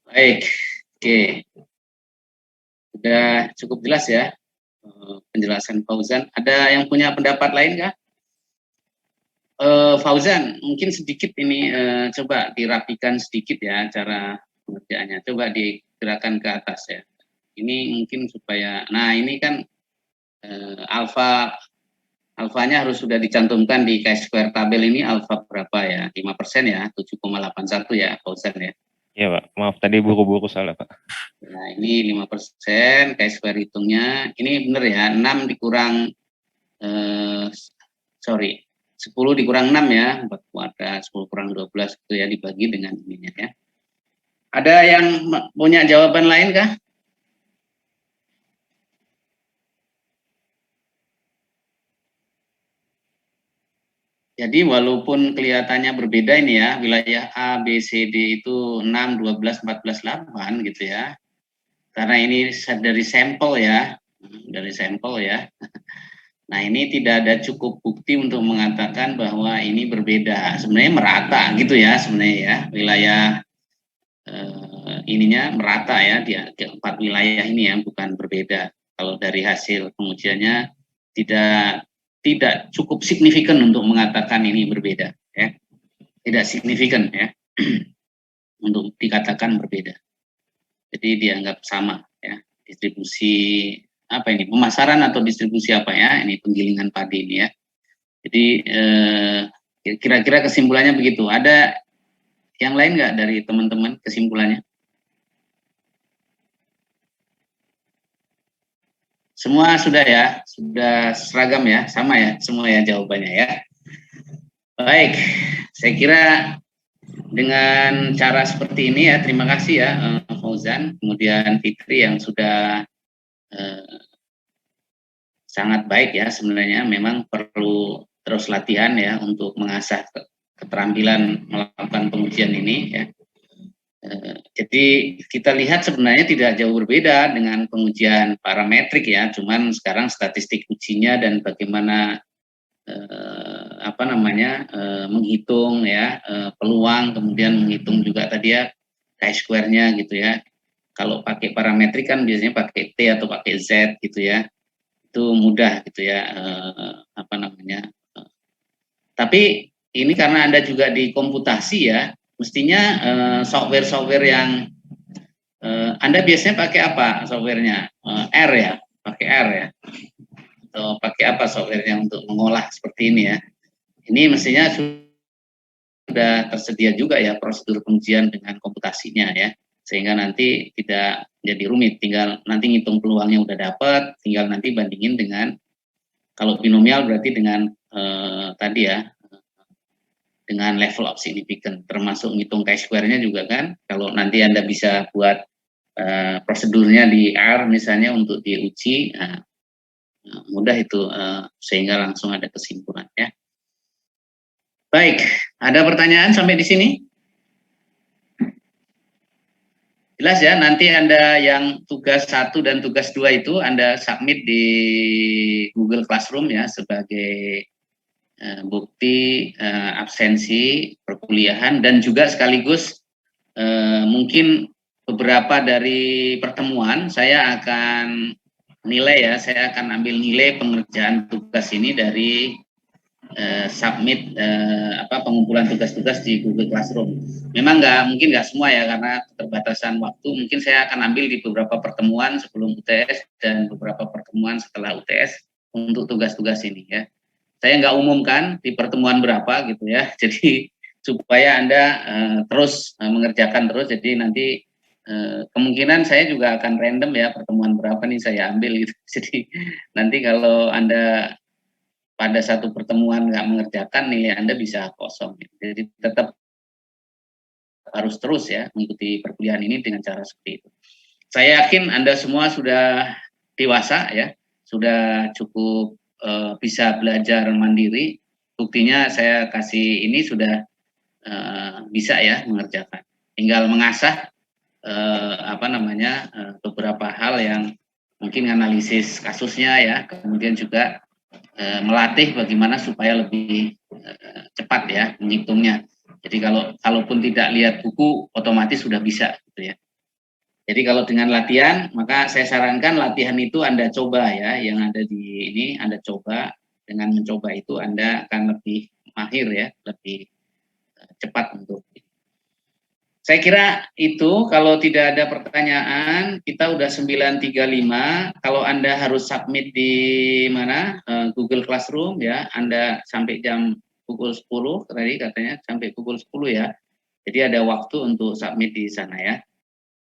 Baik, oke. Sudah cukup jelas ya penjelasan Fauzan. Ada yang punya pendapat lain nggak? Fauzan, mungkin sedikit ini coba dirapikan sedikit ya cara pengerjaannya. Coba digerakkan ke atas ya. Ini mungkin supaya, nah ini kan alfanya harus sudah dicantumkan di chi-square tabel ini alfa berapa ya? 5% ya, 7,81 ya Fauzan ya. Iya Pak, maaf tadi buru-buru salah Pak. Nah ini 5%, chi-square hitungnya, ini benar ya, 6 dikurang, 10 dikurang 6 ya, 4 kuadrat, 10 kurang 12 itu ya dibagi dengan ininya ya. Ada yang punya jawaban lain kah? Jadi walaupun kelihatannya berbeda ini ya, wilayah A, B, C, D itu 6, 12, 14, 8 gitu ya. Karena ini dari sampel ya, Nah, ini tidak ada cukup bukti untuk mengatakan bahwa ini berbeda. Sebenarnya merata gitu ya, sebenarnya ya, wilayah ininya merata ya, di 4 wilayah ini ya, bukan berbeda. Kalau dari hasil pengujiannya tidak cukup signifikan untuk mengatakan ini berbeda ya. Tidak signifikan ya untuk dikatakan berbeda. Jadi dianggap sama ya, distribusi apa ini, pemasaran atau distribusi apa ya, ini penggilingan padi ini ya. Jadi kira-kira kesimpulannya begitu. Ada yang lain nggak dari teman-teman kesimpulannya? Semua sudah ya, sudah seragam ya, sama ya, semua ya jawabannya ya. Baik, saya kira dengan cara seperti ini ya, terima kasih ya Fauzan, kemudian Fitri yang sudah sangat baik ya, sebenarnya memang perlu terus latihan ya untuk mengasah keterampilan melakukan pengujian ini ya. Jadi kita lihat sebenarnya tidak jauh berbeda dengan pengujian parametrik ya, cuman sekarang statistik ujinya dan bagaimana menghitung ya peluang, kemudian menghitung juga tadi ya chi-square-nya gitu ya. Kalau pakai parametrik kan biasanya pakai T atau pakai Z gitu ya, itu mudah gitu ya tapi ini karena Anda juga di komputasi ya, mestinya software-software yang Anda biasanya pakai apa softwarenya? R ya, pakai R ya, atau pakai apa softwarenya untuk mengolah seperti ini ya? Ini mestinya sudah tersedia juga ya prosedur pengujian dengan komputasinya ya, sehingga nanti tidak jadi rumit. Tinggal nanti ngitung peluangnya udah dapat, tinggal nanti bandingin dengan kalau binomial berarti dengan tadi ya, dengan level of significance, termasuk ngitung chi-square-nya juga kan. Kalau nanti Anda bisa buat prosedurnya di R misalnya untuk diuji, mudah itu sehingga langsung ada kesimpulan ya. Baik, ada pertanyaan sampai di sini? Jelas ya, nanti Anda yang tugas 1 dan tugas 2 itu Anda submit di Google Classroom ya sebagai bukti absensi perkuliahan, dan juga sekaligus mungkin beberapa dari pertemuan saya akan nilai ya, saya akan ambil nilai pengerjaan tugas ini dari submit pengumpulan tugas-tugas di Google Classroom. Memang mungkin nggak semua ya, karena keterbatasan waktu. Mungkin saya akan ambil di beberapa pertemuan sebelum UTS dan beberapa pertemuan setelah UTS untuk tugas-tugas ini ya. Saya nggak umumkan di pertemuan berapa gitu ya, jadi supaya Anda terus mengerjakan terus, jadi nanti kemungkinan saya juga akan random ya pertemuan berapa nih saya ambil gitu. Jadi nanti kalau Anda pada satu pertemuan nggak mengerjakan, nilai Anda bisa kosong. Jadi tetap harus terus ya mengikuti perkuliahan ini dengan cara seperti itu. Saya yakin Anda semua sudah dewasa ya, sudah cukup bisa belajar mandiri. Buktinya saya kasih ini sudah bisa ya mengerjakan. Tinggal mengasah beberapa hal yang mungkin analisis kasusnya ya, kemudian juga melatih bagaimana supaya lebih cepat ya menghitungnya. Jadi kalaupun tidak lihat buku otomatis sudah bisa gitu ya. Jadi kalau dengan latihan, maka saya sarankan latihan itu Anda coba ya, yang ada di ini Anda coba. Dengan mencoba itu Anda akan lebih mahir ya, lebih cepat untuk. Saya kira itu, kalau tidak ada pertanyaan, kita udah 9.35. Kalau Anda harus submit di mana? Google Classroom ya, Anda sampai jam pukul 10 tadi katanya, sampai pukul 10 ya. Jadi ada waktu untuk submit di sana ya.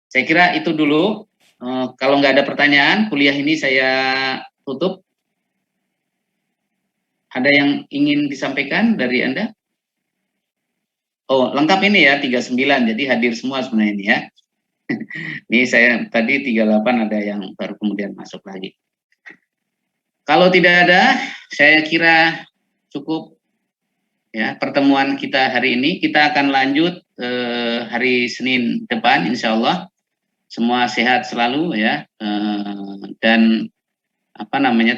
Saya kira itu dulu. Kalau nggak ada pertanyaan, kuliah ini saya tutup. Ada yang ingin disampaikan dari Anda? Oh, lengkap ini ya, 39. Jadi hadir semua sebenarnya ini ya. Ini saya tadi 38 ada yang baru kemudian masuk lagi. Kalau tidak ada, saya kira cukup ya pertemuan kita hari ini. Kita akan lanjut hari Senin depan, insya Allah. Semua sehat selalu ya, dan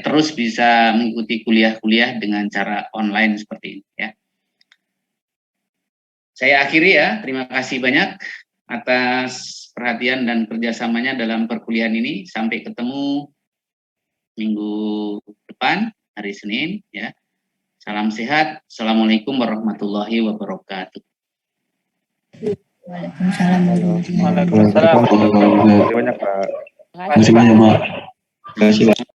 terus bisa mengikuti kuliah-kuliah dengan cara online seperti ini ya. Saya akhiri ya, terima kasih banyak atas perhatian dan kerjasamanya dalam perkuliahan ini. Sampai ketemu minggu depan, hari Senin ya. Salam sehat. Assalamualaikum warahmatullahi wabarakatuh. Waalaikumsalam warahmatullahi wabarakatuh. Waalaikumsalam. Terima kasih banyak Pak. Terima kasih, Pak. Terima kasih, Pak.